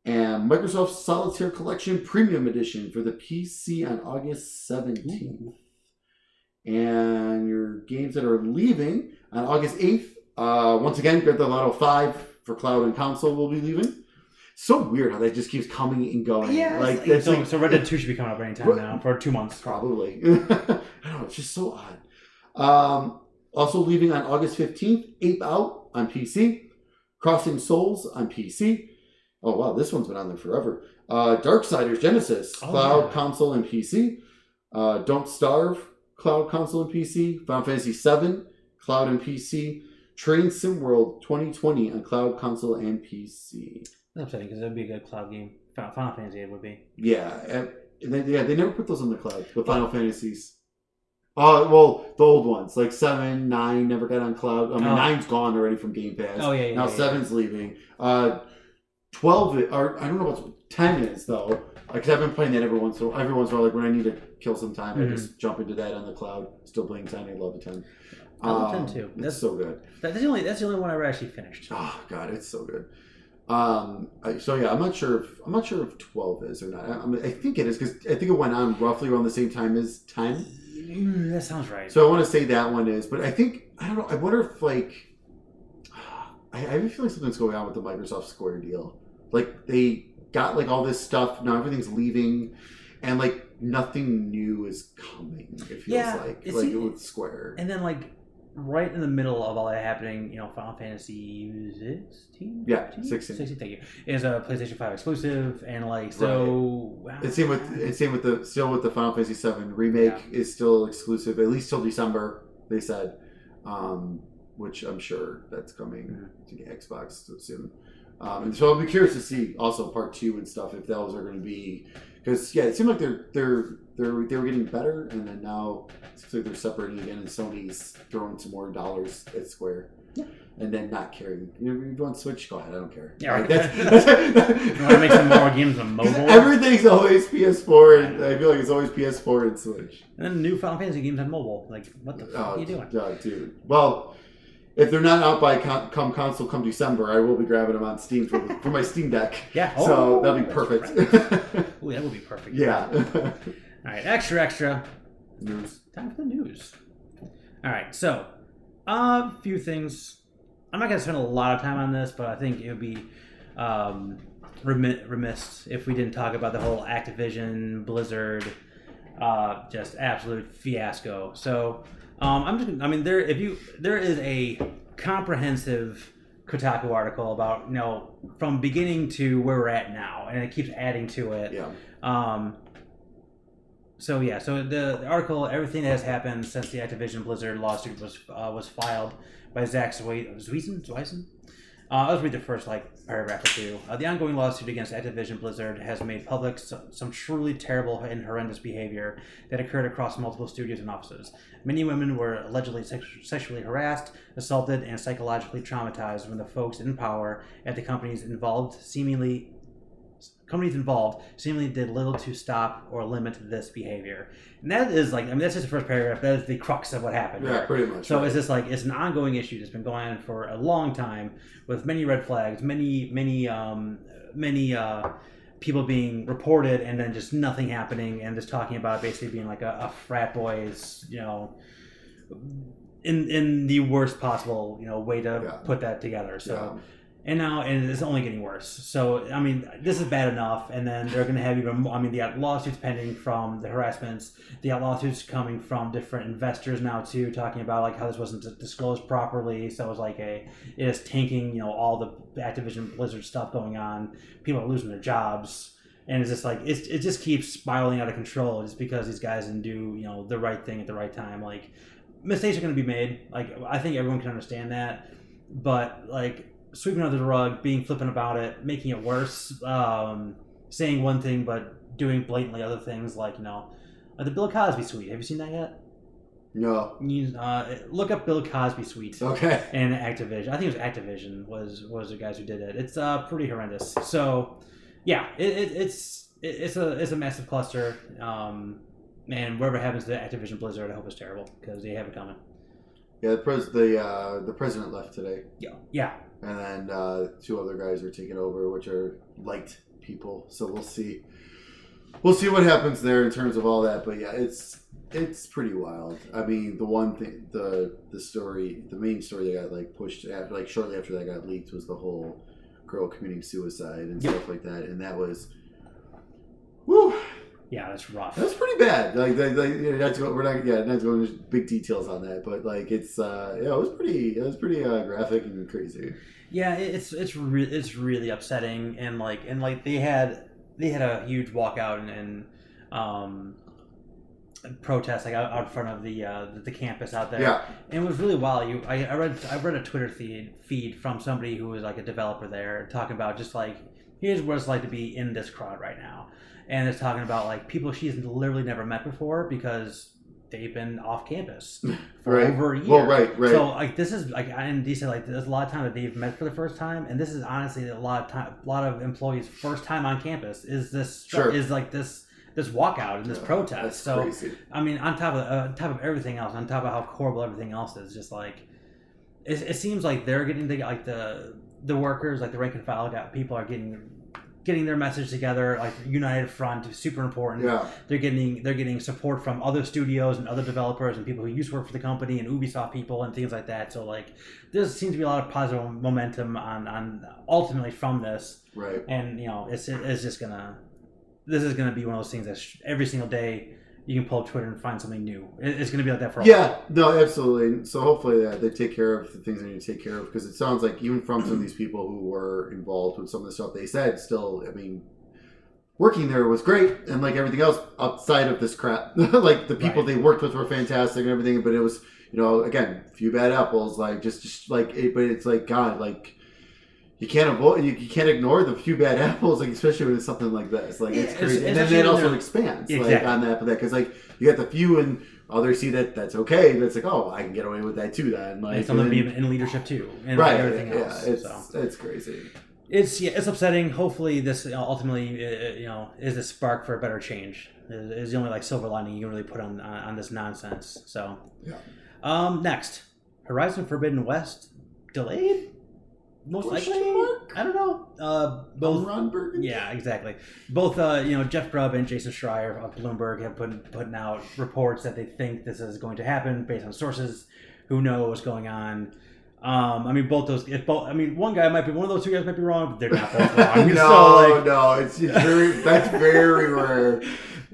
And Microsoft Solitaire Collection Premium Edition for the PC on August 17th. Ooh. And your games that are leaving on August 8th, once again, Grand Theft Auto 5 for cloud and console will be leaving. So weird how that just keeps coming and going. Yeah. So Red Dead 2 should be coming up anytime now for 2 months. Probably. I don't know. It's just so odd. Also leaving on August 15th, Ape Out on PC. Crossing Souls on PC. Oh, wow. This one's been on there forever. Darksiders Genesis, cloud, console, and PC. Don't Starve, cloud, console, and PC. Final Fantasy VII, cloud and PC. Train Sim World 2020 on cloud, console, and PC. That's upsetting because it would be a good cloud game. Final Fantasy it would be. Yeah. They never put those on the cloud. The Final Fantasies. Well, the old ones. Like 7, 9 never got on cloud. I mean, 9's gone already from Game Pass. Oh, yeah. Now 7's leaving. 12, or I don't know what 10 is, though. Because I've been playing that every once in a while. Like when I need to kill some time, I just jump into that on the cloud. Still playing 10. I love the 10. I love 10 too. That's so good. That's the only one I ever actually finished. Oh God, it's so good. I'm not sure if 12 is or not. I think it is because I think it went on roughly around the same time as 10. That sounds right. So I want to say that one is, but I don't know. I wonder if I have a feeling something's going on with the Microsoft Square deal. Like they got like all this stuff now, everything's leaving, and like nothing new is coming. It feels with Square. And then right in the middle of all that happening, Final Fantasy 16? Yeah, 16. 16, thank you. Is a PlayStation 5 exclusive, and so... Right. It's same with the Final Fantasy 7 remake is still exclusive, at least till December, they said. Which I'm sure that's coming to Xbox soon. And so I'll be curious to see also part 2 and stuff, if those are going to be Because it seemed like they were getting better, and then now it seems like they're separating again, and Sony's throwing some more dollars at Square. Yeah. And then not caring. You want Switch? Go ahead. I don't care. Yeah, right. You want to make some more games on mobile? Everything's always PS4, and I feel like it's always PS4 and Switch. And then new Final Fantasy games on mobile. Like, what the fuck are you doing? Dude. Well, if they're not out by come console come December, I will be grabbing them on Steam for my Steam Deck. Yeah. So that'll be perfect. Ooh, that would be perfect. Yeah. All right. Extra. News. Time for the news. All right. So, a few things. I'm not going to spend a lot of time on this, but I think it would be remiss if we didn't talk about the whole Activision, Blizzard, just absolute fiasco. So, there is a comprehensive Kotaku article about, from beginning to where we're at now, and it keeps adding to it. Yeah. So the article, everything that has happened since the Activision Blizzard lawsuit was filed by Zach Zweisen. I'll just read the first paragraph or two. The ongoing lawsuit against Activision Blizzard has made public some truly terrible and horrendous behavior that occurred across multiple studios and offices. Many women were allegedly sexually harassed, assaulted, and psychologically traumatized when the folks in power at the companies involved seemingly did little to stop or limit this behavior. And that is that's just the first paragraph. That is the crux of what happened. Yeah, pretty much. So right. it's just it's an ongoing issue that's been going on for a long time, with many red flags, many people being reported, and then just nothing happening, and just talking about it basically being like a frat boys, in the worst possible way to put that together. So. Yeah. And it's only getting worse. So, this is bad enough. And then they're going to have they got lawsuits pending from the harassments. They got lawsuits coming from different investors now, too, talking about, how this wasn't disclosed properly. So it was it is tanking, all the Activision Blizzard stuff going on. People are losing their jobs. And it's just it just keeps spiraling out of control just because these guys didn't do, the right thing at the right time. Mistakes are going to be made. I think everyone can understand that. But, sweeping under the rug, being flippant about it, making it worse, saying one thing but doing blatantly other things, the Bill Cosby suite. Have you seen that yet? No. Look up Bill Cosby suite. Okay. And Activision. I think it was Activision was the guys who did it. It's pretty horrendous. So, yeah, it's a massive cluster. And whatever happens to Activision Blizzard, I hope it's terrible because they have it coming. Yeah, the president left today. Yeah. And then two other guys are taking over, which are liked people. So we'll see. We'll see what happens there in terms of all that. But yeah, it's pretty wild. The one thing, the main story that got pushed after, shortly after that got leaked was the whole girl committing suicide and stuff like that. And that was, woo. Yeah, that's rough. That's pretty bad. That's what we're not going into big details on that, but it was pretty graphic and crazy. Yeah, it's really upsetting, and they had a huge walkout and protest out in front of the campus out there. Yeah, and it was really wild. I read a Twitter feed from somebody who was a developer there talking about just here's what it's like to be in this crowd right now. And it's talking about people she's literally never met before because they've been off campus for over a year. Well, right. So this is and they said there's a lot of time that they've met for the first time, and this is honestly a lot of employees' first time on campus. Is this this walkout and this protest? So crazy. On top of everything else, on top of how horrible everything else is, just it seems like they're getting the workers, the rank and file people are getting their message together, united front is super important. Yeah. They're getting support from other studios and other developers and people who used to work for the company and Ubisoft people and things like that. So there seems to be a lot of positive momentum on ultimately from this. Right. And it's just this is gonna be one of those things that every single day you can pull up Twitter and find something new. It's gonna be like that for a while. Yeah, no, absolutely. So hopefully they take care of the things they need to take care of, because it sounds like even from some of these people who were involved with some of the stuff they said, still, working there was great, and everything else outside of this crap, the people they worked with were fantastic and everything, but it was, again, a few bad apples, but it's God, you can't avoid, you can't ignore the few bad apples, like especially when it's something like this. Like it's crazy, and then it also expands like on that, because like you got the few and others see that that's okay. That's like, oh, I can get away with that too. Then like some of them be in leadership too, and right? everything else. It's crazy. It's upsetting. Hopefully, this ultimately is a spark for a better change. Is the only like silver lining you can really put on this nonsense. So yeah. Next, Horizon Forbidden West delayed. Most likely, I don't know. Both Ron Burgundy? Yeah, exactly. Both, Jeff Grubb and Jason Schreier of Bloomberg have putting out reports that they think this is going to happen based on sources who know what's going on. I mean, one guy might be, one of those two guys might be wrong, but they're not both wrong. No, it's that's very rare.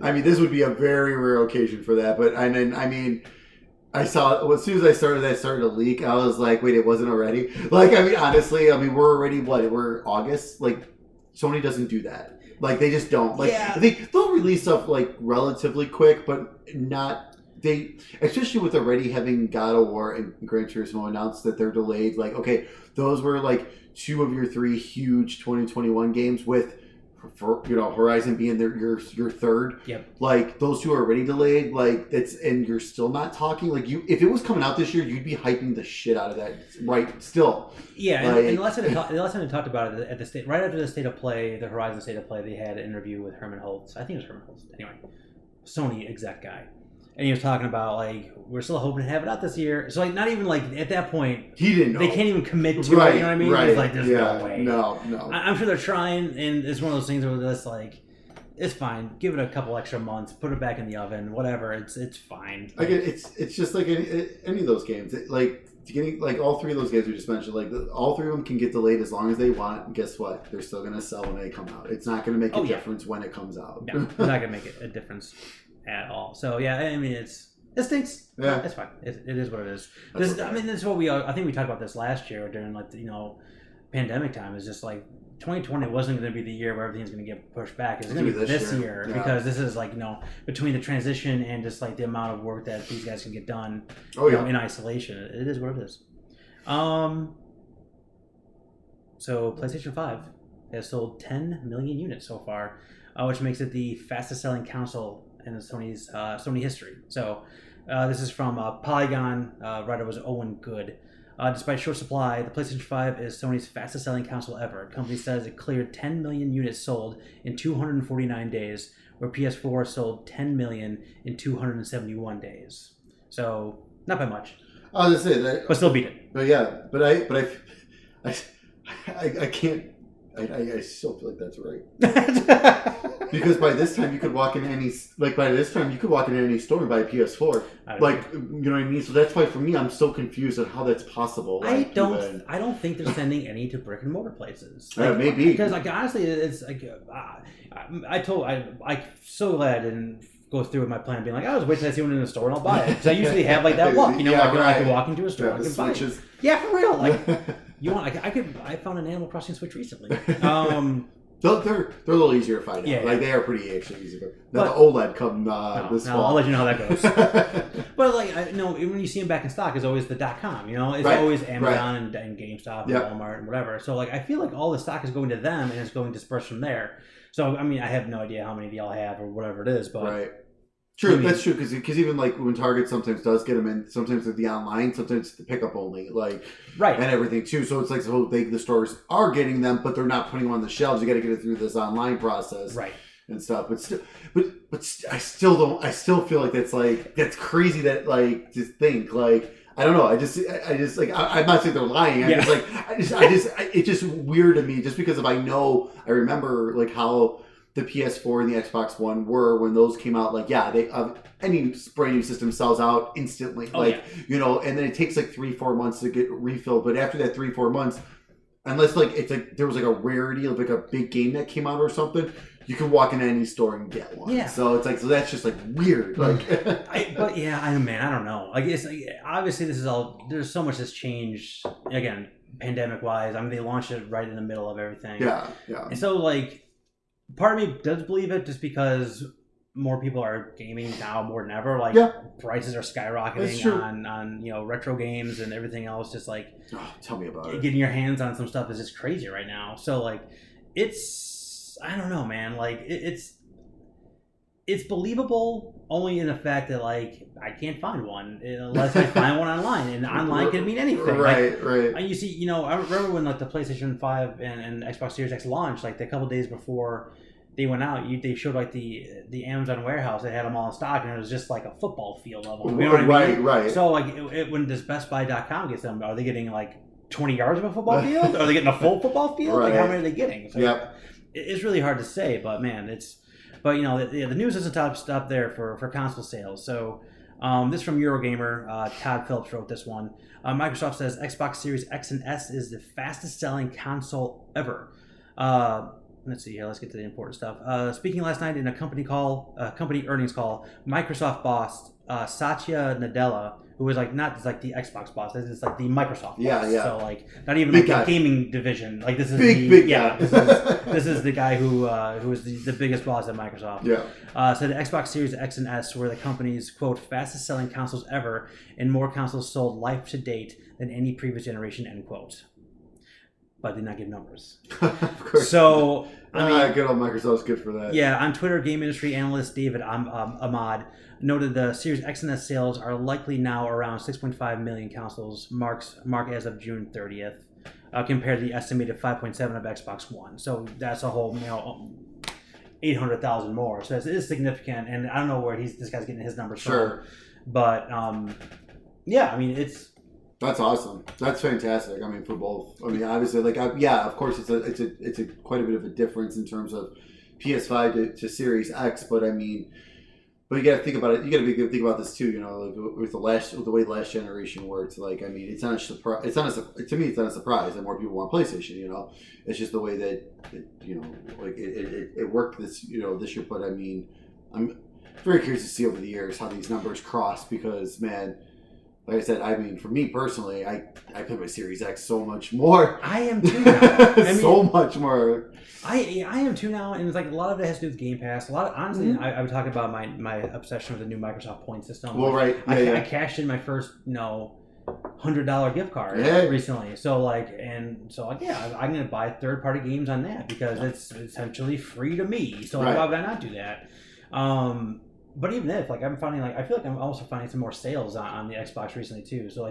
I mean, this would be a very rare occasion for that. But I mean. I saw as soon as I started to leak. I was like, "Wait, it wasn't already." Like, I mean, honestly, we're already we're August. Like, Sony doesn't do that. Like, they just don't. Like, I think they'll release stuff like relatively quick, but not they. Especially with already having God of War and Gran Turismo announced that they're delayed. Like, okay, those were like 2 of your 3 huge 2021 games with. For Horizon being your third, like those 2 are already delayed. Like and you're still not talking. Like if it was coming out this year, you'd be hyping the shit out of that, right? Still, yeah. Like, and the last time they talked about it at the state, right after the State of Play, the Horizon State of Play, they had an interview with Herman Holtz. I think it was Herman Holtz. Anyway, Sony exec guy. And he was talking about, like, we're still hoping to have it out this year. So, like, not even, like, at that point... He didn't know. They can't even commit to it, you know what I mean? Right, it's like, there's no way. No. I'm sure they're trying, and it's one of those things where it's like, it's fine. Give it a couple extra months. Put it back in the oven. Whatever. It's fine. Like, it's just like any of those games. Getting, like, all 3 of those games we just mentioned, like, all 3 of them can get delayed as long as they want. And guess what? They're still going to sell when they come out. It's not going to make a difference when it comes out. No, it's not going to make a difference at all. So, yeah, I mean, it stinks. Yeah, it's fine. It is what it is. I mean, this is what I think we talked about this last year during like pandemic time. Is just like 2020 wasn't going to be the year where everything's going to get pushed back. It's going to be this year because this is like between the transition and just like the amount of work that these guys can get done in isolation. It is what it is. So PlayStation 5 has sold 10 million units so far, which makes it the fastest selling console in Sony's Sony history. So. This is from Polygon. Writer was Owen Good. Despite short supply, the PlayStation 5 is Sony's fastest-selling console ever. The company says it cleared 10 million units sold in 249 days, where PS4 sold 10 million in 271 days. So, not by much. I was gonna say that, but still beat it. But yeah, I can't. I still feel like that's right. Because by this time you could walk in any store and buy a PS4. Like, you know what I mean? So that's why for me I'm so confused on how that's possible. Like, I don't think they're sending any to brick and mortar places. Like, maybe because like honestly, it's like I'm so glad I didn't go through with my plan being like, I was waiting till I see one in the store and I'll buy it. Because I usually have like that luck, I can walk into a store and I can buy it. Yeah, for real. Like I found an Animal Crossing Switch recently. They're a little easier to find out. Yeah. Like they are pretty actually easy. Now the OLED come this fall. I'll let you know how that goes. But like when you see them back in stock, it's always the .com. It's always Amazon and GameStop and Walmart and whatever. So like I feel like all the stock is going to them and it's going dispersed from there. So I mean I have no idea how many of y'all have or whatever it is, but True, that's true, because even like when Target sometimes does get them in, sometimes it's the online, sometimes it's the pickup only, like and everything too. So it's like the stores are getting them, but they're not putting them on the shelves. You got to get it through this online process, and stuff. But I still feel like that's crazy that like to think like I don't know. I just like I'm not saying they're lying. It's just weird to me just because I remember like how. The PS4 and the Xbox One were when those came out. Like, any brand new system sells out instantly. And then it takes like 3-4 months to get refilled. But after that 3-4 months, unless like it's like there was like a rarity of like a big game that came out or something, you can walk into any store and get one. Yeah. So it's like that's just like weird. Like, I don't know. Like it's like, obviously this is all. There's so much that's changed. Again, pandemic wise. I mean, they launched it right in the middle of everything. Yeah. And so like. Part of me does believe it just because more people are gaming now more than ever. Like prices are skyrocketing on retro games and everything else. Just like tell me about it. Getting your hands on some stuff is just crazy right now. So like I don't know, man. Like it's believable only in the fact that like I can't find one unless I find one online, and online can mean anything. Right. You see, I remember when like the PlayStation 5 and Xbox Series X launched, like a couple days before they went out, they showed like the Amazon warehouse. They had them all in stock, and it was just like a football field of them. You know what I mean? Right. So like when this BestBuy.com gets them, are they getting like 20 yards of a football field? Are they getting a full football field? Like how many are they getting? So it's really hard to say, but man, But the news doesn't stop there for console sales. So this from Eurogamer, Todd Phillips wrote this one. Microsoft says Xbox Series X and S is the fastest selling console ever. Let's see here. Let's get to the important stuff. Speaking last night in a company earnings call, Microsoft boss Satya Nadella, who was like not just like the Xbox boss, it's like the Microsoft boss. So like not even like the gaming division. Like this is big guy. This is the guy who is the biggest boss at Microsoft. So the Xbox Series X and S were the company's quote fastest selling consoles ever, and more consoles sold life to date than any previous generation end quote. But did not give numbers. Of course. So good old Microsoft's good for that. Yeah, on Twitter, game industry analyst David Ahmad noted the Series X and S sales are likely now around 6.5 million consoles, mark as of June 30th, compared to the estimated 5.7 of Xbox One. So that's a whole 800,000 more. So it is significant, and I don't know where this guy's getting his numbers from. But that's awesome. That's fantastic. I mean, for both. I mean, obviously, of course, it's a quite a bit of a difference in terms of PS5 to Series X. But I mean, you got to think about it. You got to think about this too. Like with the way the last generation worked. Like, I mean, it's not a surprise. To me, it's not a surprise that more people want PlayStation. It's just the way that it worked this this year. But I mean, I'm very curious to see over the years how these numbers cross because, man. Like I said, I mean, for me personally, I play my Series X so much more. I am too now. So much more. I am too now, and it's like a lot of it has to do with Game Pass. Honestly, I would talk about my obsession with the new Microsoft Point system. Well, right. I cashed in my first, $100 gift card recently. So I'm going to buy third-party games on that because it's essentially free to me. So why would I not do that? But even if, I'm finding, I feel like I'm also finding some more sales on the Xbox recently, too. So,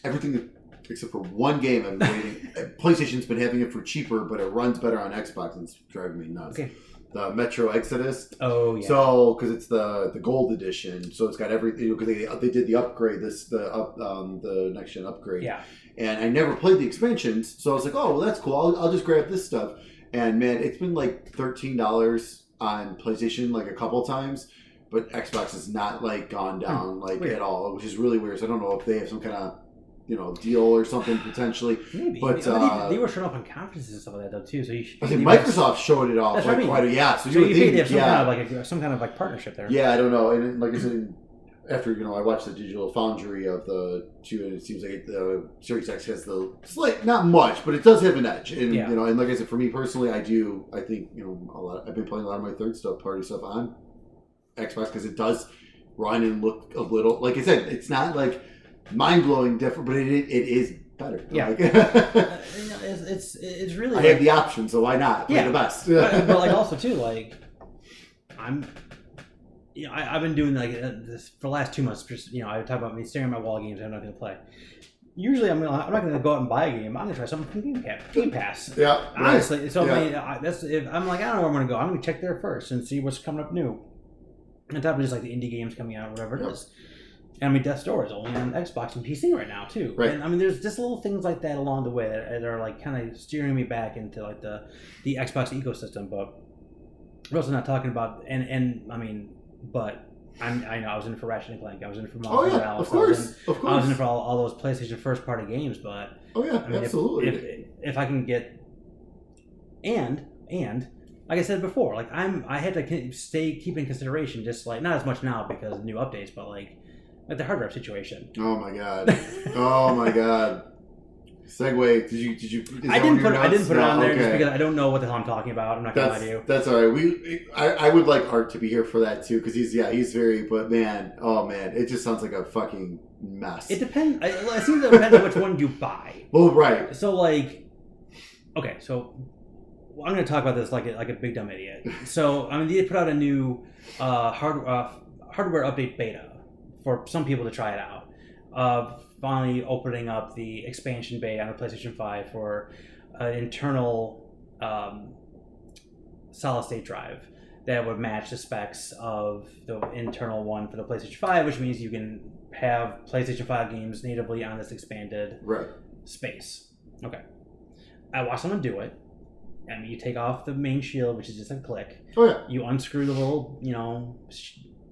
everything except for one game I'm waiting. PlayStation's been having it for cheaper, but it runs better on Xbox, and it's driving me nuts. Okay. The Metro Exodus. Oh, yeah. So, because it's the gold edition, so it's got everything, because they did the upgrade, the next-gen upgrade. Yeah. And I never played the expansions, so I was like, oh, well, that's cool. I'll just grab this stuff. And, man, it's been $13 on PlayStation a couple times, but Xbox has not gone down at all, which is really weird. So I don't know if they have some kind of deal or something potentially. Maybe, but they were showing up on conferences and stuff like that though too. So you should. I think Microsoft showed it off quite a So you think they have some kind of partnership there. Yeah, I don't know. And like I said, after I watched the digital foundry of the two, and it seems like the Series X has the slight, not much, but it does have an edge. And and like I said, for me personally, I think a lot. I've been playing a lot of my party stuff on Xbox because it does run and look a little. Like I said, it's not mind blowing different, but it is better. Yeah, it's really. I have the option, so why not play the best? but also too I've been doing this for the last 2 months. Just I talk about me staring at my wall games. I'm not going to play. Usually, I'm not going to go out and buy a game. I'm going to try something from Game Pass. Yeah, honestly. So that's if I'm I don't know where I'm going to go. I'm going to check there first and see what's coming up new. On top of just the indie games coming out, whatever it is. And Death's Door is only on Xbox and PC right now too. Right. And there's just little things like that along the way that are kind of steering me back into the Xbox ecosystem. But we're also not talking about but I know I was in for Ratchet & Clank. I was in for Miles Morales. Of course. I was in for all those PlayStation first-party games. But absolutely. If I can get and like I said before, I had to keep in consideration just not as much now because of new updates, but the hard drive situation. Oh my god. Oh my god. Segue. Did you? I didn't put it on there just because I don't know what the hell I'm talking about. I'm not gonna lie to you. That's all right. I would like Art to be here for that too because he's very. But man, it just sounds like a fucking mess. It depends. It seems to depend on which one you buy. Well, right. So like, okay, so I'm gonna talk about this like a big dumb idiot. So I mean, they put out a new hardware update beta for some people to try it out. Finally opening up the expansion bay on the PlayStation 5 for an internal solid state drive that would match the specs of the internal one for the PlayStation 5, which means you can have PlayStation 5 games natively on this expanded space. Okay. I watched someone do it. I mean, you take off the main shield, which is just a click. Oh, yeah. You unscrew the little,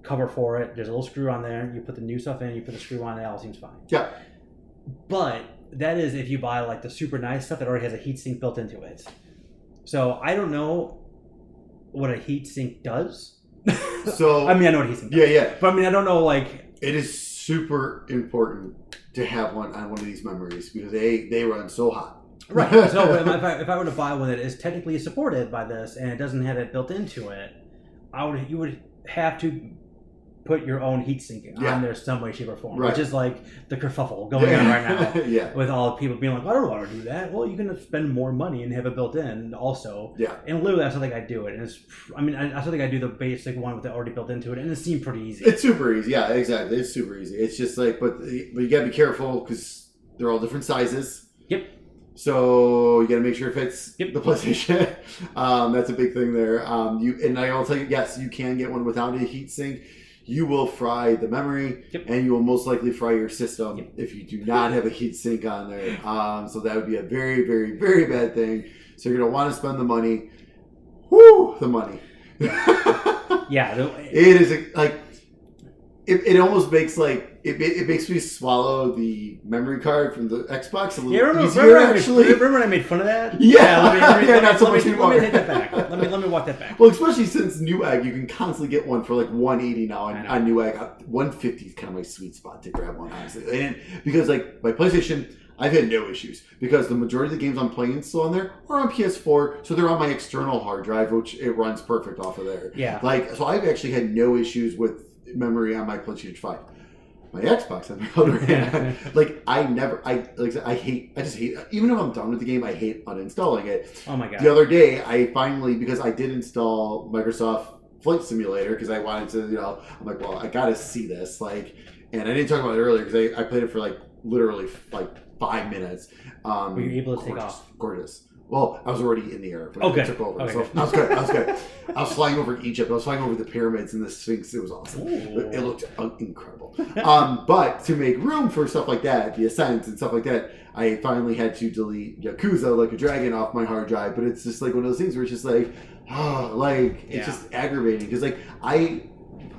cover for it. There's a little screw on there. You put the new stuff in. You put the screw on. It all seems fine. Yeah. But that is if you buy like the super nice stuff that already has a heatsink built into it. So I don't know what a heatsink does. So I mean, I know what a heatsink does. Yeah. But I mean, I don't know like. It is super important to have one on one of these memories because they run so hot. Right. So if I were to buy one that is technically supported by this and it doesn't have it built into it, you would have to put your own heatsink on there some way, shape, or form. Which is like the kerfuffle going on right now. With all the people being like, I don't want to do that. Well, you can spend more money and have it built in also. Yeah. And literally, that's how I do it. And I still think I do the basic one with it already built into it, and it seemed pretty easy. It's super easy. Yeah, exactly. It's super easy. It's just like, but you gotta be careful because they're all different sizes. Yep. So you got to make sure it fits the PlayStation. That's a big thing there. And I'll tell you, yes, you can get one without a heatsink. You will fry the memory, and you will most likely fry your system if you do not have a heatsink on there. So that would be a very, very, very bad thing. So you're going to want to spend the money. Woo! The money. It is like it almost makes like it makes me swallow the memory card from the Xbox a little easier. Remember when I made fun of that? Let me take that back. Let me walk that back. Well, especially since Newegg, you can constantly get one for like $180 now on Newegg. $150 is kind of my sweet spot to grab one, honestly. And because like my PlayStation, I've had no issues because the majority of the games I'm playing still on there are on PS4, so they're on my external hard drive, which it runs perfect off of there. Yeah. So I've actually had no issues with memory on my PlayStation 5. My Xbox, on the other hand, I just hate, even if I'm done with the game, I hate uninstalling it. Oh my God. The other day, I finally, because I did install Microsoft Flight Simulator, because I wanted to, I'm like, well, I gotta see this, and I didn't talk about it earlier, because I played it for, literally, 5 minutes. Were you able to take off? Gorgeous. Well, I was already in the air, but it took over. Okay, so I was good. I was flying over Egypt. I was flying over the pyramids and the Sphinx. It was awesome. Ooh. It looked incredible. But to make room for stuff like that, the Ascent and stuff like that, I finally had to delete Yakuza like a dragon off my hard drive. But it's just like one of those things where it's just like, it's just aggravating. Because I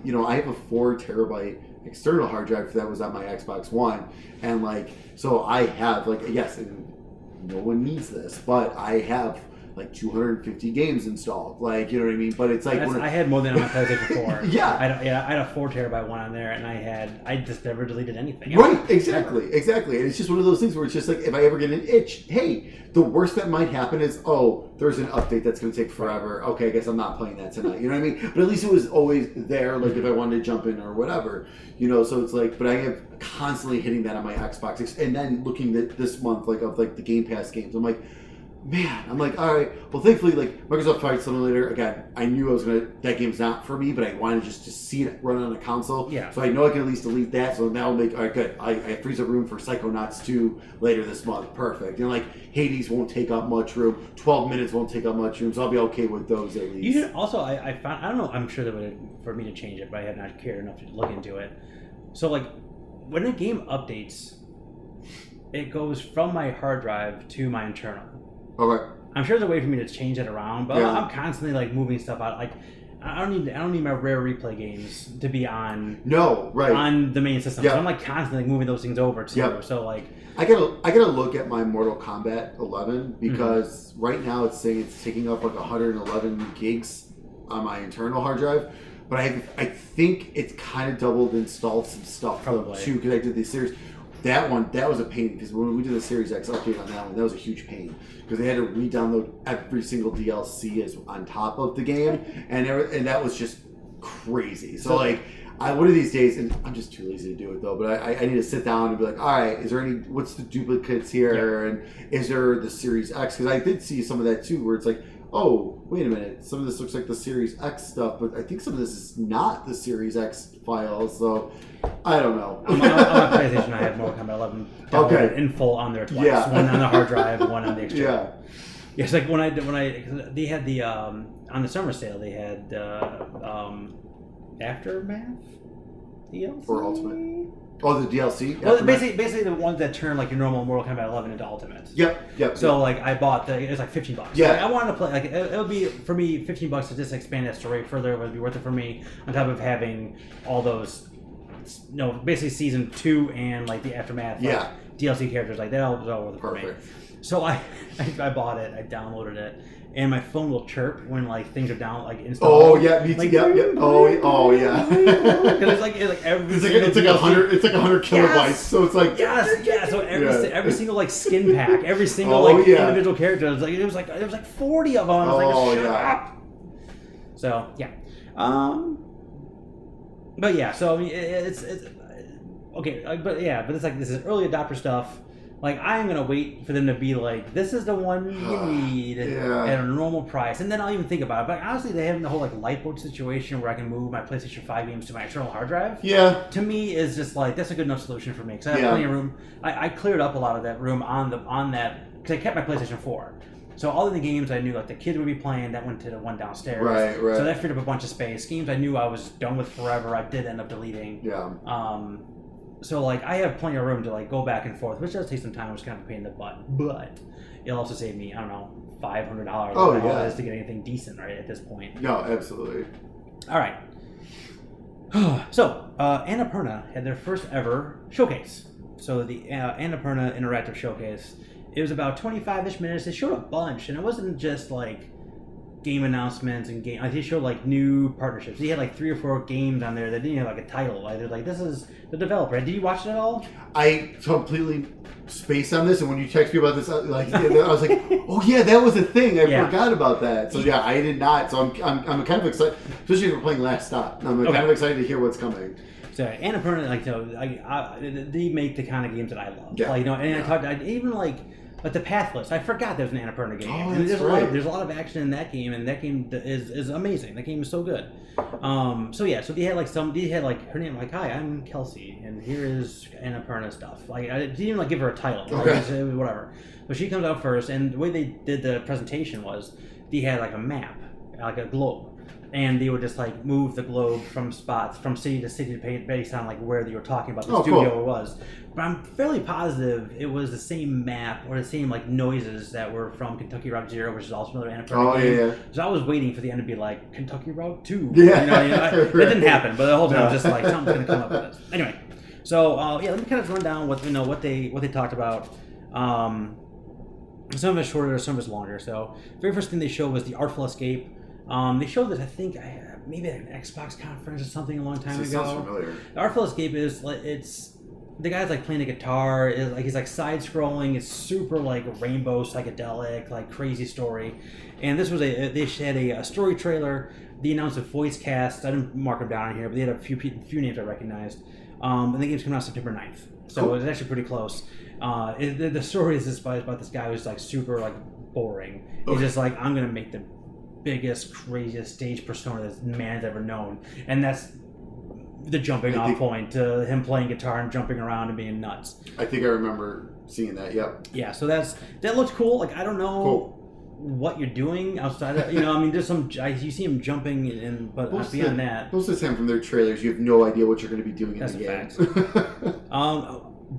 have a 4 terabyte external hard drive that was on my Xbox One. And so I have yes, and no one needs this, but I have 250 games installed. You know what I mean? But it's I had more than on my PlayStation 4. Yeah. I had a 4 terabyte one on there, and I just never deleted anything. Right, exactly. And it's just one of those things where it's just if I ever get an itch, hey, the worst that might happen is, there's an update that's going to take forever. Okay, I guess I'm not playing that tonight. You know what I mean? But at least it was always there, if I wanted to jump in or whatever. So it's but I have constantly hitting that on my Xbox. And then looking at this month, of the Game Pass games, I'm all right. Well, thankfully, Microsoft Flight Simulator, again, I knew that game's not for me, but I wanted just to see it run on a console. Yeah. So I know I can at least delete that. So now all right, good. I freeze up room for Psychonauts 2 later this month. Perfect. Hades won't take up much room. 12 minutes won't take up much room. So I'll be okay with those at least. You should also, I found, I don't know, I'm sure that would, for me to change it, but I had not cared enough to look into it. So, when a game updates, it goes from my hard drive to my internal. Okay. I'm sure there's a way for me to change it around, but I'm constantly moving stuff out. I don't need my rare replay games to be on. No, right. On the main system. Yeah. So I'm constantly moving those things over too. Yep. So I gotta look at my Mortal Kombat 11 because right now it's saying it's taking up 111 gigs on my internal hard drive. But I think it's kind of doubled installed some stuff too because I did these series. That was a pain because when we did the Series X update on that one, that was a huge pain because they had to re-download every single DLC as on top of the game, and that was just crazy. So like, one of these days, and I'm just too lazy to do it though, but I need to sit down and be like, all right, what's the duplicates here, and is there the Series X? Because I did see some of that too, where it's like, oh, wait a minute, some of this looks like the Series X stuff, but I think some of this is not the Series X files, so I don't know. on PlayStation, I had Mortal Kombat 11 downloaded in full on there twice. Yeah. One on the hard drive, one on the external. Yeah. Yeah, it's like when they had the on the summer sale, they had Aftermath DLC For Ultimate. Oh, the DLC? Well, basically the ones that turn like your normal Mortal Kombat 11 into Ultimate. Yep. So like I bought it was like $15. Yeah. Like, I wanted to play like it would be for me $15 to just expand that story further. It would be worth it for me on top of having all those, basically season 2 and like the Aftermath DLC characters like that was all worth it for me. So I bought it, I downloaded it, and my phone will chirp when like things are down like installed. Oh yeah, me too. Like, Yep. Oh yeah. Because it's like every it's like 100 kilobytes. So it's like So every single like skin pack, every single individual character, it was like 40 of them. I was like, shut up. So yeah, but yeah, so I mean it's okay, but it's like this is early adopter stuff. Like, I'm going to wait for them to be like, this is the one you need at a normal price. And then I'll even think about it. But honestly, they have the whole, like, lifeboat situation where I can move my PlayStation 5 games to my external hard drive. Yeah. To me, is just like, that's a good enough solution for me. Because I have plenty of room. I cleared up a lot of that room on that, because I kept my PlayStation 4. So all of the games I knew, like, the kids would be playing, that went to the one downstairs. Right. So that freed up a bunch of space. Games I knew I was done with forever, I did end up deleting. Yeah. So, like, I have plenty of room to, like, go back and forth, which does take some time, which is kind of a pain in the butt. But it'll also save me, I don't know, $500 or whatever it is to get anything decent, right, at this point. No, absolutely. All right. So, Annapurna had their first ever showcase. So, the Annapurna Interactive Showcase, it was about 25-ish minutes. They showed a bunch, and it wasn't just, like, game announcements and game. They showed like new partnerships. He had like 3 or 4 games on there that didn't have like a title. Like, they're like, this is the developer. Did you watch it at all? I completely spaced on this, and when you text me about this, like I was like, oh yeah, that was a thing. I forgot about that. So yeah, I did not. So I'm kind of excited, especially if we're playing Last Stop. I'm kind of excited to hear what's coming. So Annapurna, like, they make the kind of games that I love. Yeah. Like, I even like the Pathless. I forgot there was an Annapurna game. Oh, and there's a lot of action in that game, and that game is amazing. That game is so good. So they had like her name, like, hi, I'm Kelsey, and here is Annapurna stuff. Like, I didn't even like give her a title. Okay. It was whatever. But she comes out first, and the way they did the presentation was they had like a map, like a globe. And they would just like move the globe from city to city based on like where they were talking about the studio it was. But I'm fairly positive it was the same map or the same like noises that were from Kentucky Route Zero, which is also another Annapurna game. Yeah. So I was waiting for the end to be like Kentucky Route 2. Yeah, It didn't happen, but the whole time I was just like something's gonna come up with this. Anyway, so let me kind of run down what they talked about. Some of it's shorter, some of it's longer. So the very first thing they showed was the Artful Escape. They showed this, I think, maybe at an Xbox conference or something a long time ago. Sounds familiar. The Artful Escape is the guy's like playing a guitar. He's like side scrolling. It's super like rainbow psychedelic, like crazy story. And this was they had a story trailer. They announced a voice cast. I didn't mark them down here, but they had a few names I recognized. And the game's coming out September 9th, so it was actually pretty close. The story is about this guy who's like super like boring. He's just like, I'm gonna make the biggest, craziest stage persona that man's ever known, and that's the jumping off point to him playing guitar and jumping around and being nuts. I think I remember seeing that. Yep. Yeah, so that looks cool. Like, I don't know what you're doing outside of, I mean, there's you see him jumping, but beyond that, most of the time from their trailers, you have no idea what you're going to be doing in the game.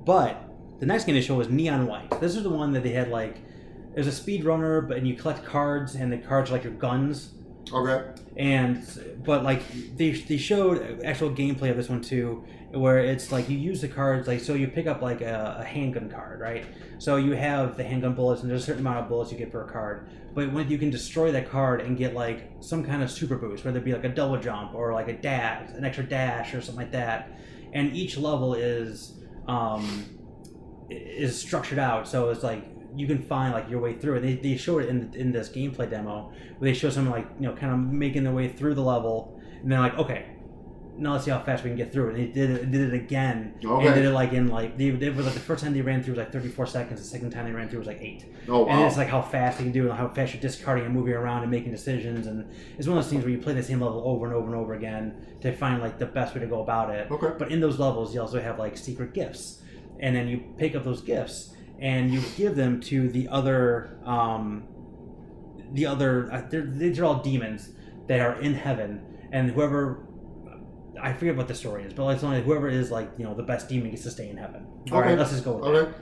But the next game they showed was Neon White. This is the one that they had like. There's a speedrunner, and you collect cards, and the cards are like your guns. Okay. But like they showed actual gameplay of this one too, where it's like you use the cards, like, so you pick up like a handgun card, right? So you have the handgun bullets, and there's a certain amount of bullets you get per card. But when you can destroy that card and get like some kind of super boost, whether it be like a double jump or like an extra dash or something like that. And each level is is structured out. So it's like you can find like your way through it. They showed it in this gameplay demo where they show someone like, you know, kind of making their way through the level, and they're like, okay, now let's see how fast we can get through it. And they did it again. Okay. And did it like in like they was like the first time they ran through was like 34 seconds. The second time they ran through was like 8. Oh wow. And it's like how fast they can do it, and how fast you're discarding and moving around and making decisions. And it's one of those things where you play the same level over and over and over again to find like the best way to go about it. Okay. But in those levels, you also have like secret gifts, and then you pick up those gifts and you give them to the other these are all demons that are in heaven, and whoever, I forget what the story is, but it's only whoever is like, you know, the best demon gets to stay in heaven. All right, let's just go with that.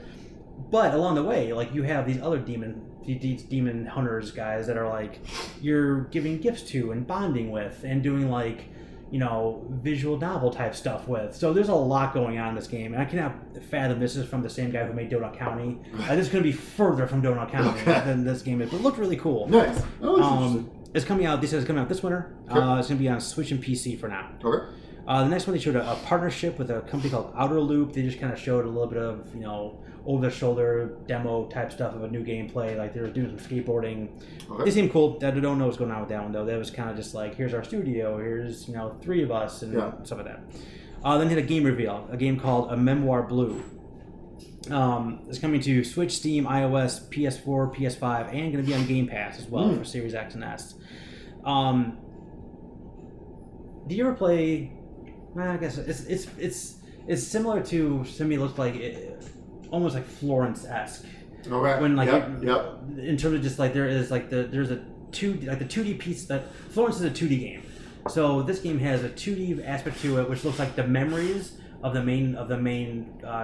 But along the way, like, you have these other demon hunters guys that are like you're giving gifts to and bonding with and doing like, you know, visual novel type stuff with. So there's a lot going on in this game, and I cannot fathom this is from the same guy who made Donut County. This is going to be further from Donut County than this game is, but it looked really cool. Nice. Oh, it's coming out. They said it's coming out this winter. It's going to be on Switch and PC for now. Okay. The next one, they showed a partnership with a company called Outer Loop. They just kind of showed a little bit of, you know, over-the-shoulder demo type stuff of a new gameplay. Like, they were doing some skateboarding. Okay. They seem cool. I don't know what's going on with that one, though. That was kind of just like, here's our studio, here's, you know, 3 of us, and stuff like that. Then hit a game reveal, a game called A Memoir Blue. It's coming to Switch, Steam, iOS, PS4, PS5, and going to be on Game Pass as well for Series X and S. Do you ever play... I guess it's similar to me. It looks like almost like Florence-esque. Okay. When like yep. In terms of just like there's a 2D piece that Florence is a 2D game. So this game has a 2D aspect to it, which looks like the memories of the main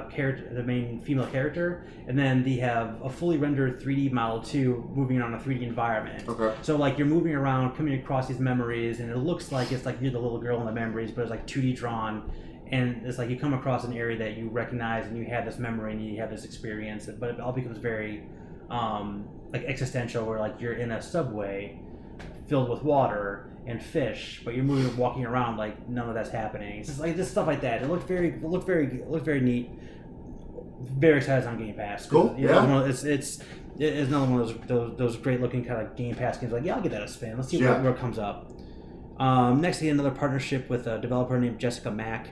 character, the main female character, and then they have a fully rendered 3D model too, moving around a 3D environment. Okay. So like you're moving around, coming across these memories, and it looks like it's like you're the little girl in the memories, but it's like 2D drawn, and it's like you come across an area that you recognize, and you have this memory, and you have this experience, but it all becomes very like existential, where like you're in a subway filled with water and fish, but you're walking around like none of that's happening. It's just like just stuff like that. It looked very neat. Very excited on Game Pass. Cool. It's another one of those great looking kind of Game Pass games. Like, yeah, I'll give that a spin. Let's see where it comes up. Next, another partnership with a developer named Jessica Mack.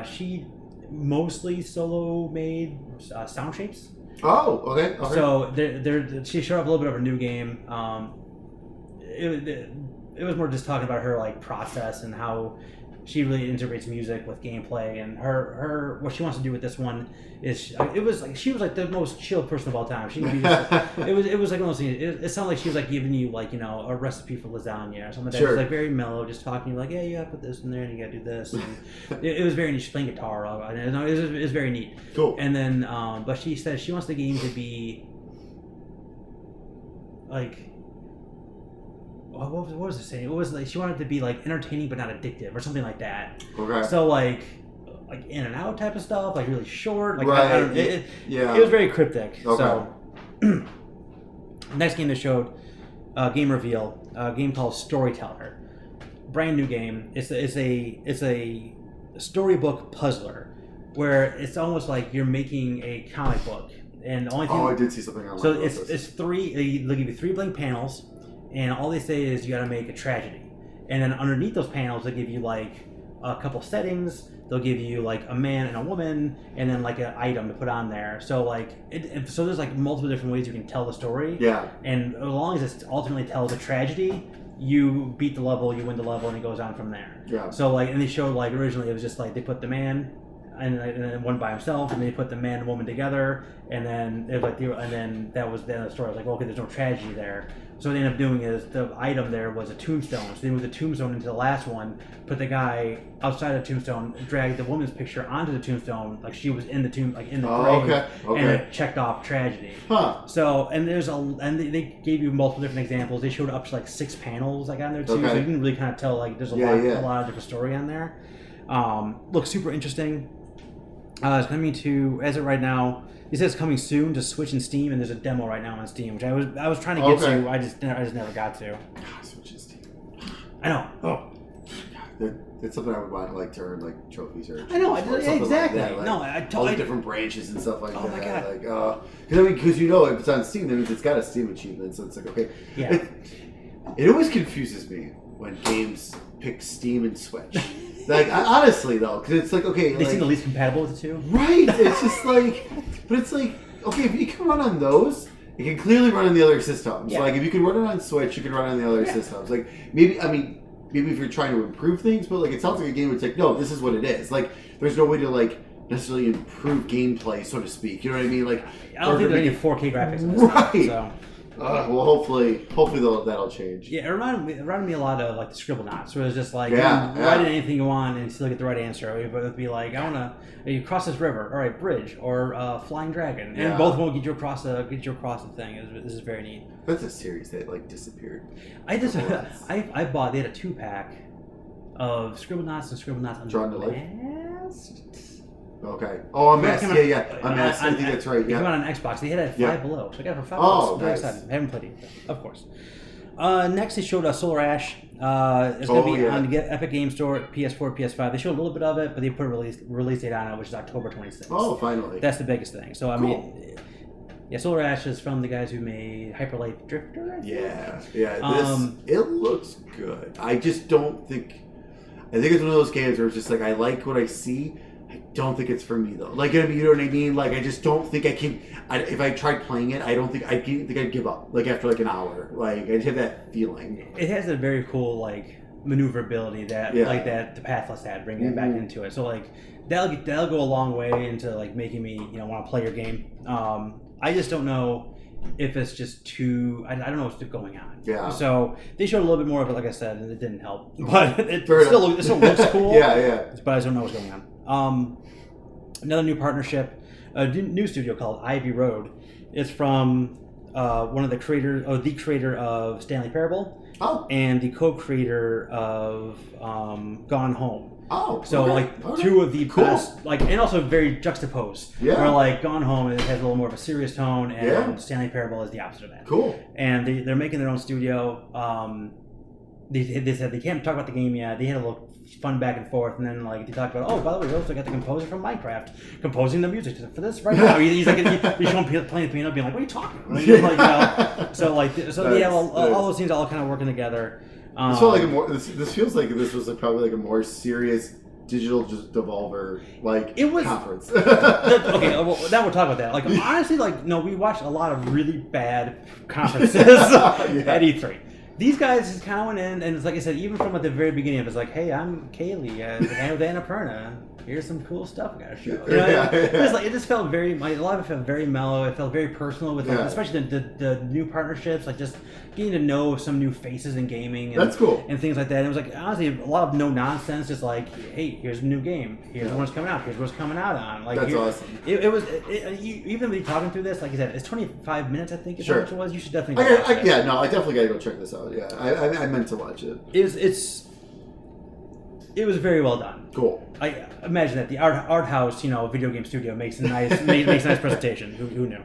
She mostly solo made sound shapes. Oh, okay. So she showed up a little bit of her new game. It was more just talking about her like process and how she really integrates music with gameplay, and her what she wants to do with this one is she was like the most chill person of all time. She could be just, it was like one of those things. It sounded like she was like giving you like, you know, a recipe for lasagna or something like that. It was like very mellow, just talking to you like, yeah, you gotta put this in there and you gotta do this. And it was very neat. She's playing guitar. It was very neat. Cool. And then but she says she wants the game to be like, what was it saying? It was like she wanted it to be like entertaining but not addictive or something like that. Okay. So like in and out type of stuff, like really short. Like right. It was very cryptic. Okay. So next game they showed, game reveal, a game called Storyteller. Brand new game. It's a storybook puzzler where it's almost like you're making a comic book. And the only thing, I did see something online. So it's 3. They'll give you 3 blank panels. And all they say is you got to make a tragedy. And then underneath those panels, they give you like a couple settings. They'll give you like a man and a woman, and then like an item to put on there. So like, so there's like multiple different ways you can tell the story. Yeah. And as long as it ultimately tells a tragedy, you beat the level, you win the level, and it goes on from there. Yeah. So like, and they showed like originally it was just like they put the man and then one by himself, and they put the man and woman together, and then it was like and then that was the end of the story. I was like, well, okay, there's no tragedy there. So what they ended up doing is the item there was a tombstone. So they moved the tombstone into the last one, put the guy outside the tombstone, dragged the woman's picture onto the tombstone, like she was in the tomb, like in the grave, and it checked off tragedy. Huh. So and they gave you multiple different examples. They showed up to like 6 panels like on there too, so you can really kind of tell like there's a lot of different story on there. Looks super interesting. It's coming to, as of right now, it says coming soon to Switch and Steam, and there's a demo right now on Steam, which I was trying to get to. I just never got to. Switch and Steam. I know. Oh. It's something I would want like to earn like trophies or. I know, something exactly. Like that. Like, No, all the different branches and stuff like that. Oh my God. Like, because if it's on Steam, that means it's got a Steam achievement. So it's like okay. Yeah. It always confuses me when games pick Steam and Switch. Like honestly though, because it's like okay, They seem the least compatible with the two. Right. It's just like, but it's like okay, if you can run on those. It can clearly run on the other systems. Yeah. Like if you can run it on Switch, you can run it on the other systems. Like maybe if you're trying to improve things, but like it sounds like a game where it's like, no, this is what it is. Like there's no way to like necessarily improve gameplay, so to speak. You know what I mean? Like I don't think there's any 4K graphics in this right. thing, so. Well, hopefully that'll change. Yeah, it reminded me a lot of like the Scribble Knots, where it's just like write in anything you want and still get the right answer. It would be like, you cross this river, all right, bridge or flying dragon, and both will get you across the thing. This is very neat. That's a series that like disappeared. I bought. They had a 2-pack of Scribble Knots and Scribble Knots Drawn to Life. Unmasked. Okay. Oh, Unmasked. Yeah. Unmasked. I think that's right. Yeah. It came out on Xbox. They had it at $5 below, so I got it for $5. Oh, Very nice. excited. I haven't played it, of course. Next, they showed Solar Ash. It's going to be on the Epic Game Store, PS4, PS5. They showed a little bit of it, but they put a release date on it, which is October 26th. Oh, finally. That's the biggest thing. So, I mean, yeah, Solar Ash is from the guys who made Hyper Light Drifter, I think. Yeah. It looks good. I just don't think... I think it's one of those games where it's just like, I like what I see. I don't think it's for me, though. Like, you know what I mean? Like, I just don't think I can... if I tried playing it, I don't think... I'd give up, like, after, like, an hour. Like, I'd have that feeling. It has a very cool, like, maneuverability that the Pathless had, bringing it back into it. So, like, that'll go a long way into, like, making me, want to play your game. I just don't know if it's just too... I don't know what's going on. Yeah. So, they showed a little bit more of it, like I said, and it didn't help. But it still looks cool. Yeah. But I just don't know what's going on. Another new partnership, a new studio called Ivy Road. It's from one of the creators, the creator of Stanley Parable, and the co-creator of Gone Home. Oh, so two of the best, and also very juxtaposed. Yeah. Where like Gone Home, it has a little more of a serious tone, and Stanley Parable is the opposite of that. Cool. And they're making their own studio. They said they can't talk about the game yet. They had a little fun back and forth, and then like they talked about, oh, by the way, we also got the composer from Minecraft composing the music for this right now. He's like, you show him playing the piano, being like, what are you talking about? So they have all those things all kind of working together. This feels like this was probably like a more serious digital Devolver conference. Okay, well, now we'll talk about that. Like honestly, we watched a lot of really bad conferences at E3. These guys just kind of went in, and it's like I said, even from at the very beginning, it was like, "Hey, I'm Kaylee, with Annapurna. Here's some cool stuff I gotta show." It just felt a lot of it felt very mellow. It felt very personal with, especially the new partnerships, like just getting to know some new faces in gaming. And, that's cool. And things like that. And it was like honestly a lot of no nonsense, just like, "Hey, here's a new game. Here's what's coming out. Here's what's coming out on." Like that's awesome. Even me talking through this, like I said, it's 25 minutes. I think is how much it was. You should definitely. I definitely gotta go check this out. Yeah, I meant to watch it. It was very well done. Cool. I imagine that the art house, video game studio makes a nice presentation. Who knew?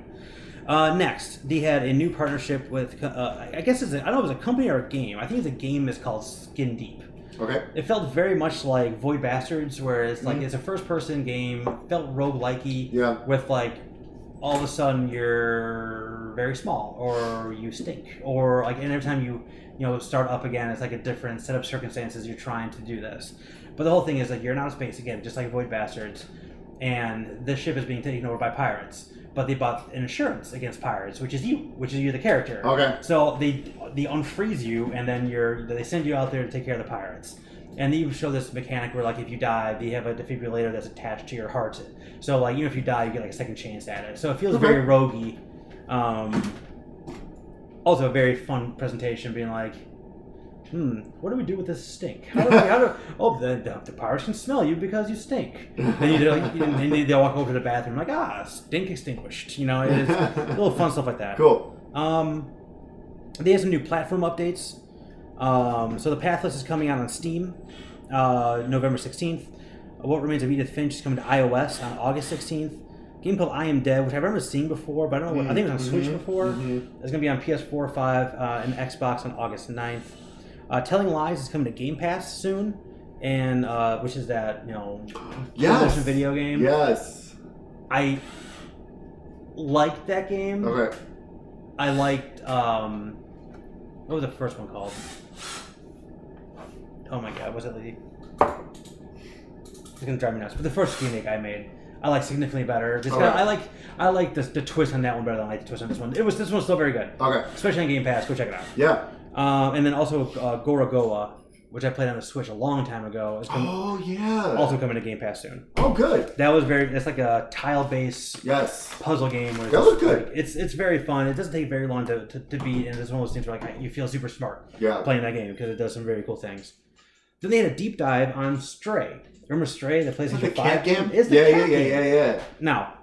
Next, they had a new partnership with I guess I don't know if it was a company or a game. I think it's a game that's called Skin Deep. Okay. It felt very much like Void Bastards, where it's like it's a first-person game, felt roguelike-y. Yeah. With like all of a sudden you're very small, or you stink, or like, and every time you start up again, it's like a different set of circumstances you're trying to do this. But the whole thing is like you're in outer space again, just like Void Bastards, and this ship is being taken over by pirates. But they bought an insurance against pirates, which is you the character. Okay. So they unfreeze you, and then they send you out there to take care of the pirates. And they even show this mechanic where, like, if you die, they have a defibrillator that's attached to your heart. So, like, even if you die, you get, like, a second chance at it. So it feels very roguey. Also a very fun presentation, being like, what do we do with this stink? The pirates can smell you because you stink. Then they'll walk over to the bathroom like, stink extinguished. It's a little fun stuff like that. Cool. They have some new platform updates. So the Pathless is coming out on Steam November 16th. What Remains of Edith Finch is coming to iOS on August 16th. A game called I Am Dead, which I remember seeing before, but I don't know. I think it was on Switch before. It's going to be on PS4, 5, and Xbox on August 9th. Telling Lies is coming to Game Pass soon. and which is that Yes. motion video game. Yes. I liked that game. Okay. I liked what was the first one called? Oh my god, was it the? It's gonna drive me nuts. But the first remake I made, I like significantly better. Just I like the twist on that one better than I like the twist on this one. This one's still very good. Okay. Especially on Game Pass. Go check it out. Yeah. And then also Gorogoa, which I played on the Switch a long time ago. Is also coming to Game Pass soon. Oh, good. That was it's like a tile-based puzzle game. Where that was good. It's very fun. It doesn't take very long to beat, and it's one of those things where you feel super smart playing that game because it does some very cool things. Then they had a deep dive on Stray. Remember Stray, the PlayStation 5 game? It's the cat game. Yeah. Now,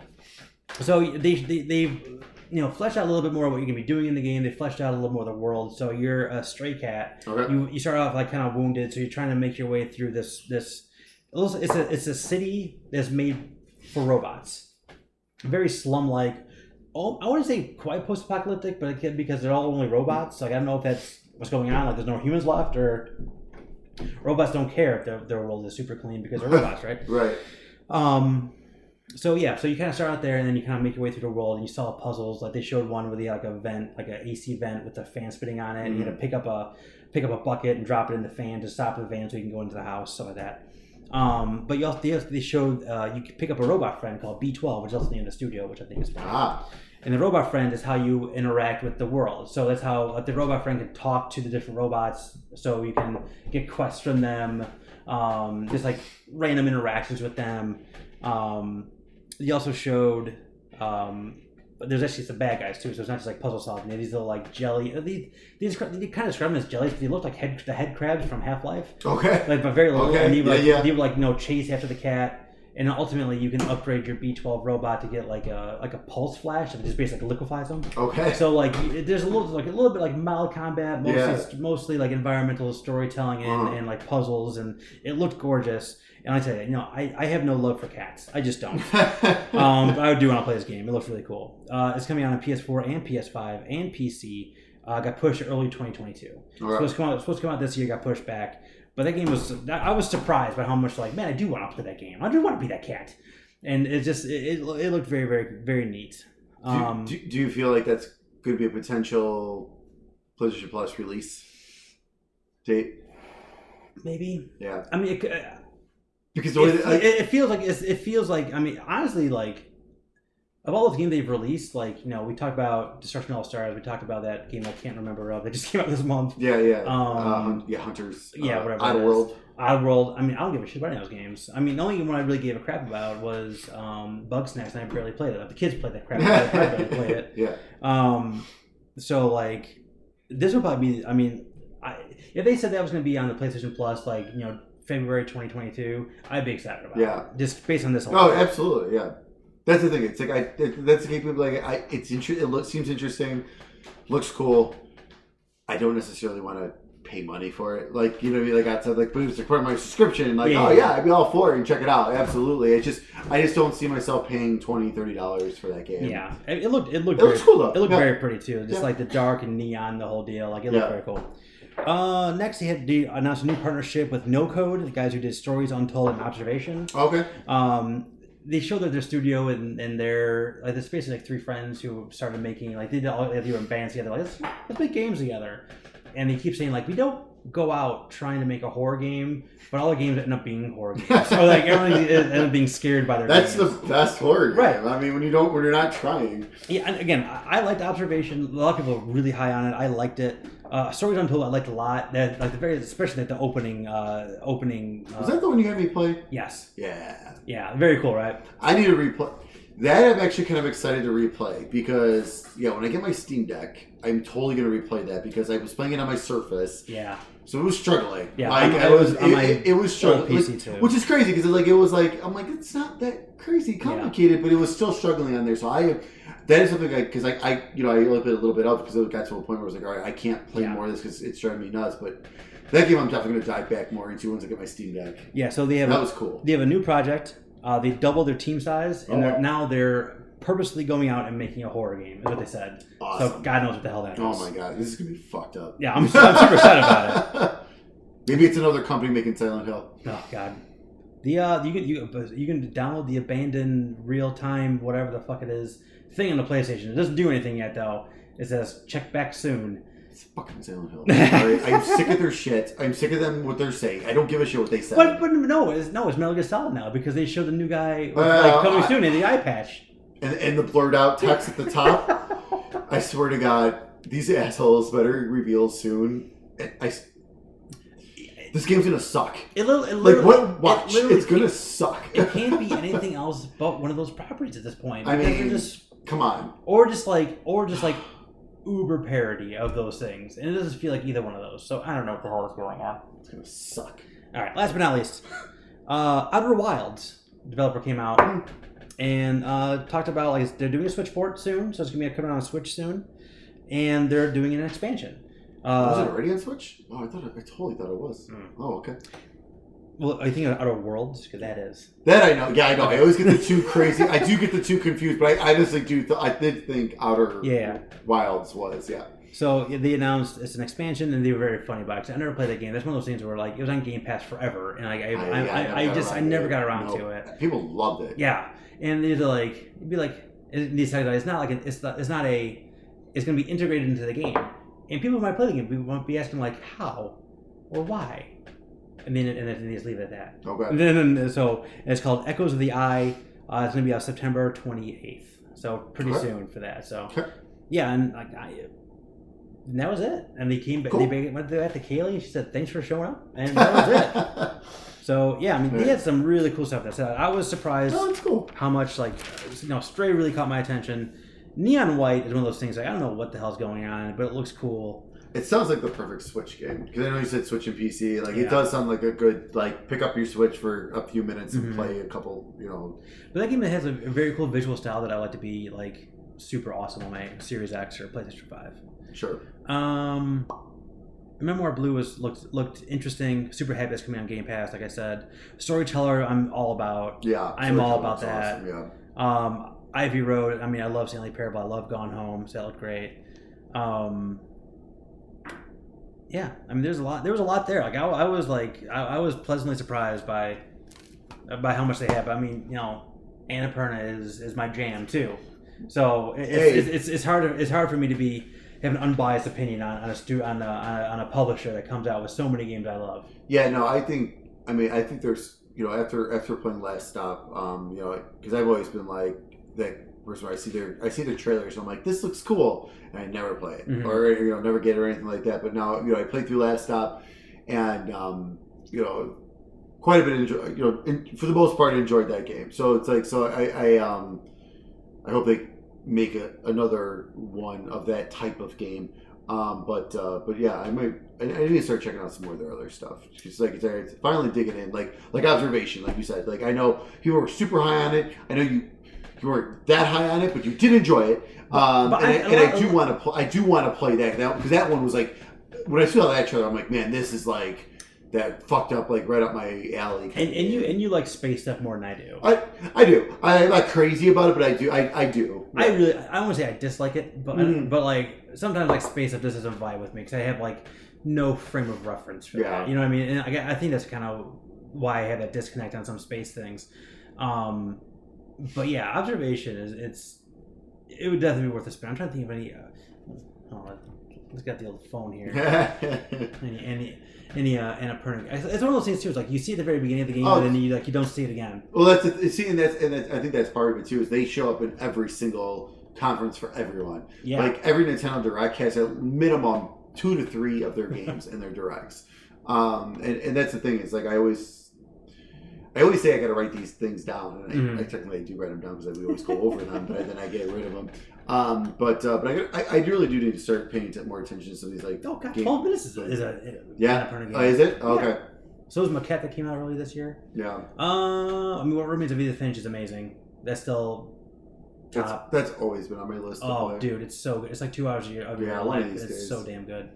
so they fleshed out a little bit more what you can be doing in the game. They fleshed out a little more of the world. So you're a stray cat. Okay. You start off kind of wounded, so you're trying to make your way through this. It's a city that's made for robots. Very slum-like. I wouldn't say quite post-apocalyptic, but because they're all only robots. I don't know if that's what's going on. There's no humans left, or robots don't care if their world is super clean because they're robots, right? Right. So you kind of start out there, and then you kind of make your way through the world, and you solve puzzles. Like they showed one with a vent, like an AC vent with a fan spitting on it, and you had to pick up a bucket and drop it in the fan to stop the van so you can go into the house, stuff like that. But they showed you can pick up a robot friend called B12, which is also named the studio, which I think is funny. And the robot friend is how you interact with the world. So that's how the robot friend can talk to the different robots. So you can get quests from them, just like random interactions with them. They also showed there's actually some bad guys too. So it's not just like puzzle solving. These little like jelly. They kind of describe them as jellies, but they look like the head crabs from Half-Life. Okay. But very little. Okay. And they would chase after the cat. And ultimately, you can upgrade your B12 robot to get like a pulse flash that just basically liquefies them. Okay. So there's a little bit like mild combat, mostly like environmental storytelling and like puzzles, and it looked gorgeous. And I tell you, I have no love for cats. I just don't. I do want to play this game. It looks really cool. It's coming out on PS4 and PS5 and PC. Got pushed to early 2022. Right. It's supposed to come out this year. Got pushed back. But that game I was surprised by how much man, I do want to play that game. I do want to be that cat. And it just, it looked very, very, very neat. Do you feel like that's going to be a potential PlayStation Plus release date? Maybe. Yeah. I mean, because it feels like, I mean, honestly, like, of all the games they've released, we talked about Destruction All Stars. We talked about that game I can't remember of. It just came out this month. Yeah. Hunters. Whatever. Oddworld. I mean, I don't give a shit about any of those games. I mean, the only one I really gave a crap about was Bugsnax, and I barely played it. The kids played that crap. I barely played it. Yeah. So this would probably be. I mean, if they said that was going to be on the PlayStation Plus, February 2022, I'd be excited about it. Yeah. Just based on this. Oh, absolutely. Yeah. That's the thing. It's that's the game. It seems interesting, looks cool. I don't necessarily want to pay money for it. But it's part of my subscription. I'd be all for it and check it out. Absolutely. I just don't see myself paying $20, $30 for that game. Yeah, it looks cool though. It looked very pretty too. Just like the dark and neon, the whole deal. It looked very cool. Next, they announced a new partnership with No Code, the guys who did Stories Untold and Observation. Okay. They showed their studio and their this basically three friends who started making they were in bands together. Let's make games together, and they keep saying we don't go out trying to make a horror game, but all the games end up being horror games. So everybody ends up being scared by their That's games. The best horror game. Right. I mean, when you're not trying. Yeah, and again, I liked Observation. A lot of people were really high on it. I liked it. Stories Untold I liked a lot. That especially the opening. Was that the one you had me play? Yes. Yeah, very cool, right? I need to replay. That I'm actually kind of excited to replay because when I get my Steam Deck, I'm totally going to replay that because I was playing it on my Surface. Yeah. So it was struggling. Yeah, it was struggling, PC too. Which is crazy because it's not that crazy complicated, but it was still struggling on there. So that is something because I only played a little bit of because it got to a point where I was all right, I can't play more of this because it's driving me nuts. But that game I'm definitely going to dive back more into once I get my Steam Deck. Yeah, so that was cool. They have a new project. They doubled their team size, and they're purposely going out and making a horror game, is what they said. Awesome. So God knows what the hell that is. Oh my God, this is going to be fucked up. Yeah, I'm super excited about it. Maybe it's another company making Silent Hill. Oh God. The you can download the abandoned real time whatever the fuck it is thing on the PlayStation. It doesn't do anything yet though. It says check back soon. It's fucking Silent Hill. I'm sick of their shit. I'm sick of them what they're saying. I don't give a shit what they say. But no, it's Metal Gear Solid now because they showed the new guy coming soon in the eye patch. And the blurred out text at the top. I swear to God, these assholes better reveal soon. This game's gonna suck. Watch. It's gonna suck. It can't be anything else but one of those properties at this point. I mean, come on. Or just like uber parody of those things, and it doesn't feel like either one of those. So I don't know what the hell is going on. It's gonna suck. All right, last but not least, Outer Wilds developer came out and talked about like they're doing a Switch port soon, so it's gonna be coming on a Switch soon, and they're doing an expansion. Was it already on Switch? Oh, I totally thought it was. Oh, okay. Well, I think of Outer Worlds because that is. That I know. Yeah, I know. Okay. I always get the two crazy. I do get the two confused, but I honestly do. I did think Outer Wilds was So they announced it's an expansion, and they were very funny about it. 'Cause I never played that game. That's one of those things where like it was on Game Pass forever, and like I never got around to it. People loved it. Yeah, and they'd like it'd be like these guys. It's not like it's going to be integrated into the game, and people might play the game. We won't be asking like how or why. And then they just leave it at that. Okay. And then so it's called Echoes of the Eye. It's going to be on September 28th. So pretty soon for that. So yeah, and like and that was it. And they came back. Cool. They went back to Kaylee, and she said, "Thanks for showing up." And that was it. So yeah, I mean, they had some really cool stuff. That I was surprised how much like Stray really caught my attention. Neon White is one of those things like I don't know what the hell's going on, but it looks cool. It sounds like the perfect Switch game because I know you said Switch and PC. Like it does sound like a good pick up your Switch for a few minutes and play a couple. But that game has a very cool visual style that I like to be like super awesome on my Series X or PlayStation 5. Sure. Memoir Blue looked interesting. Super happy it's coming on Game Pass. Like I said, Storyteller I'm all about. Yeah, I'm all about that. Awesome, yeah. Ivy Road. I mean, I love Stanley Parable. I love Gone Home. So that looked great. Yeah, I mean, there was a lot there. Like I was pleasantly surprised by how much they have. But, I mean, Annapurna is my jam too. So it's hard for me to have an unbiased opinion on a publisher that comes out with so many games I love. Yeah, no, I think there's after playing Last Stop, because I've always been like that. Where I see their trailers, and I'm like, this looks cool, and I never play it or never get it or anything like that. But now I played through Last Stop, and quite a bit for the most part enjoyed that game. So it's like I hope they make another one of that type of game. But yeah, I need to start checking out some more of their other stuff. It's like it's finally digging in, like Observation, like you said. Like I know people were super high on it. I know you weren't that high on it, but you did enjoy it. I do want to play that because that one was like when I saw that trailer, I'm like, man, this is like that fucked up like right up my alley. And you like space stuff more than I do. I do. I'm not crazy about it, but I do. I do. I don't want to say I dislike it, but but like sometimes like space stuff just doesn't vibe with me because I have like no frame of reference for that. You know what I mean? And I think that's kind of why I have that disconnect on some space things. But yeah, Observation it would definitely be worth a spin. I'm trying to think of any. Let's get the old phone here. any Annapurna. It's one of those things too. It's like you see at the very beginning of the game, and then you don't see it again. Well, and I think that's part of it too. Is they show up in every single conference for everyone. Yeah. Like every Nintendo Direct has a minimum 2 to 3 of their games in their directs. And that's the thing. Is like I always say I got to write these things down, and I technically do write them down because we always go over them, but then I get rid of them. But I really do need to start paying more attention to some of these like. Oh god, 12 minutes is a Annapurna game. Oh, is it? Oh, okay. So is Maquette that came out early this year. Yeah. I mean, What Remains of Edith Finch is amazing. That's still top. That's always been on my list. Oh, dude, it's so good. It's like 2 hours of your life. It's so damn good.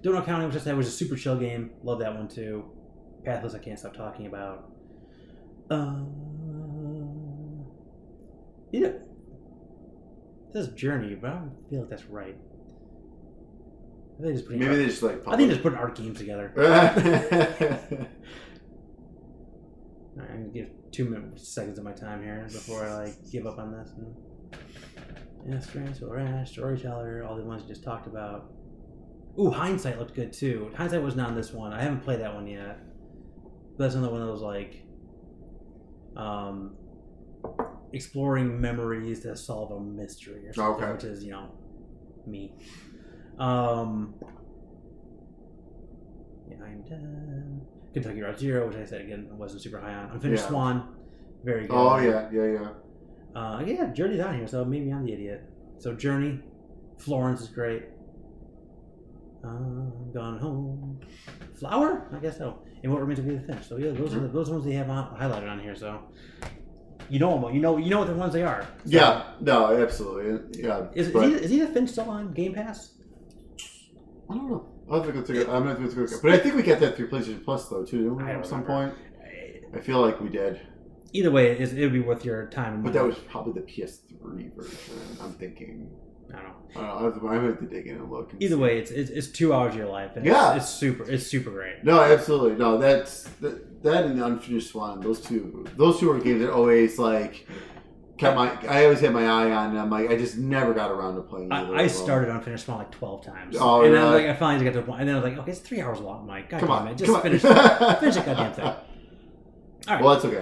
Donut County, which I said was a super chill game. Love that one too. Pathless, I can't stop talking about. It says Journey, but I don't feel like that's right. They just maybe they just like. I think just putting art games together. Alright, I'm gonna give 2 seconds of my time here before I like give up on this. And Storyteller, all the ones you just talked about. Ooh, Hindsight looked good too. Hindsight was not on this one. I haven't played that one yet. But that's another one of those like exploring memories to solve a mystery or something, which is, me. Yeah, I'm done. Kentucky Route Zero, which I said again wasn't super high on. Unfinished Swan, very good. Oh yeah. Yeah, Journey's on here, so maybe I'm the idiot. So Journey, Florence is great. Gone Home, Flower, I guess so. And What Remains of Edith Finch. So yeah, those are those ones they have highlighted on here. So you know them. You know what the ones they are. So, yeah. No, absolutely. Yeah. Is Edith Finch still on Game Pass? I don't know. I'll have to go through it. I'm going to have to go through it. But I think we got that through PlayStation Plus, though, too. At some point. I feel like we did. Either way, it would be worth your time. But that was probably the PS3 version, I'm thinking. I don't know. I have to dig in and look. Either way, it's 2 hours of your life. And it's super great. No, absolutely. No, that and the Unfinished Swan, those two are games that always, like... I always had my eye on, and I'm like, I just never got around to playing either. I started Unfinished Swan like 12 times. Oh, and really? then I finally got to the point, and then I was like, okay, it's 3 hours long. I'm like, God come damn on, it, just finish the goddamn thing. All right. Well, that's okay.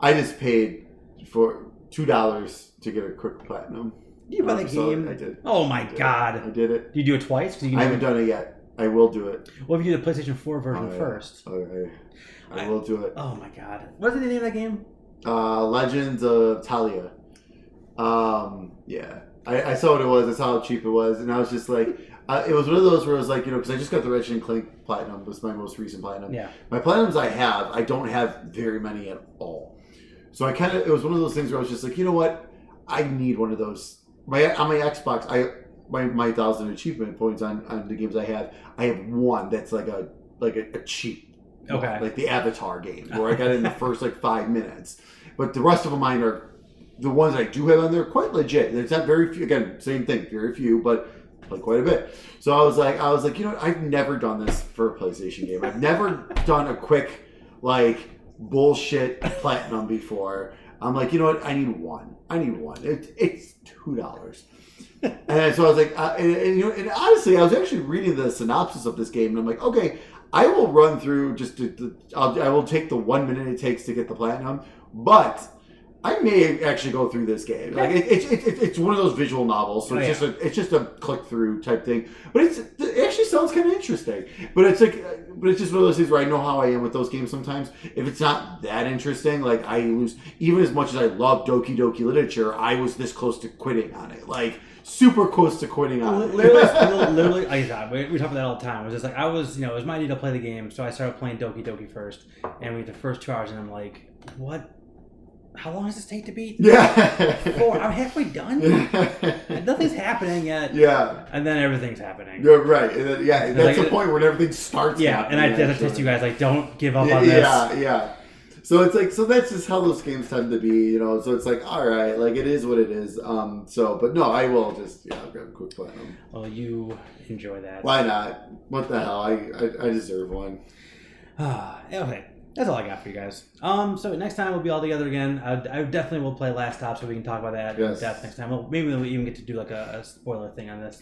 I just paid for $2 to get a quick platinum. Did you buy the game? I did. Oh my God. I did it. Did you do it twice? I haven't done it yet. I will do it. What if you do the PlayStation 4 version first? Okay. I will do it. Oh my God. What's the name of that game? Legends of Talia. Yeah. I saw what it was. I saw how cheap it was. And I was just like, it was one of those where I was like, because I just got the Ratchet and Clank Platinum. It was my most recent Platinum. Yeah. My Platinums I don't have very many at all. So it was one of those things where I was just like, you know what? I need one of those. On my Xbox, my 1,000 achievement points on the games I have one that's like a cheap, like the Avatar game where I got in the first 5 minutes. But the rest of them mine are the ones I do have on there quite legit. There's not very few. Again, same thing, very few, but like quite a bit. So I was like, you know what? I've never done this for a PlayStation game. I've never done a quick bullshit platinum before. I'm like, you know what? I need one. It's $2. And so I was like, and honestly, I was actually reading the synopsis of this game, and I'm like, okay, I will run through I will take the 1 minute it takes to get the platinum, but I may actually go through this game. Like it's one of those visual novels, so it's just a click through type thing. But it actually sounds kind of interesting. But it's just one of those things where I know how I am with those games sometimes. If it's not that interesting, I lose. Even as much as I love Doki Doki Literature, I was this close to quitting on it. Super close to quitting on it. Literally, we talk about that all the time. It was just it was my idea to play the game, so I started playing Doki Doki first, and we had the first 2 hours, and I'm like, what? How long does this take to beat? Yeah. 4. I'm halfway done. Nothing's happening yet. Yeah. And then everything's happening. You're right. Yeah. That's the point where everything starts. Yeah. And I test you guys don't give up on this. Yeah. So it's so that's just how those games tend to be, So it's all right, it is what it is. But no, I will just I'll grab a quick platinum. Well, you enjoy that. Why not? What the hell? I deserve one. Okay. That's all I got for you guys. So next time we'll be all together again. I definitely will play Last Stop so we can talk about that in depth next time. Maybe we'll even get to do a spoiler thing on this.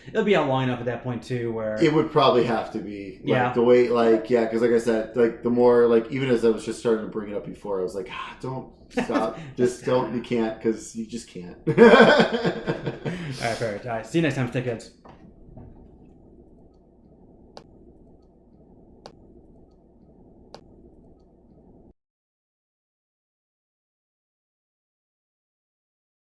It'll be out long enough at that point too where... It would probably have to be. The way, because like I said, the more, even as I was just starting to bring it up before, I was like, don't stop. Just don't. You can't, because you just can't. All right, perfect. All right, see you next time, Stickheads.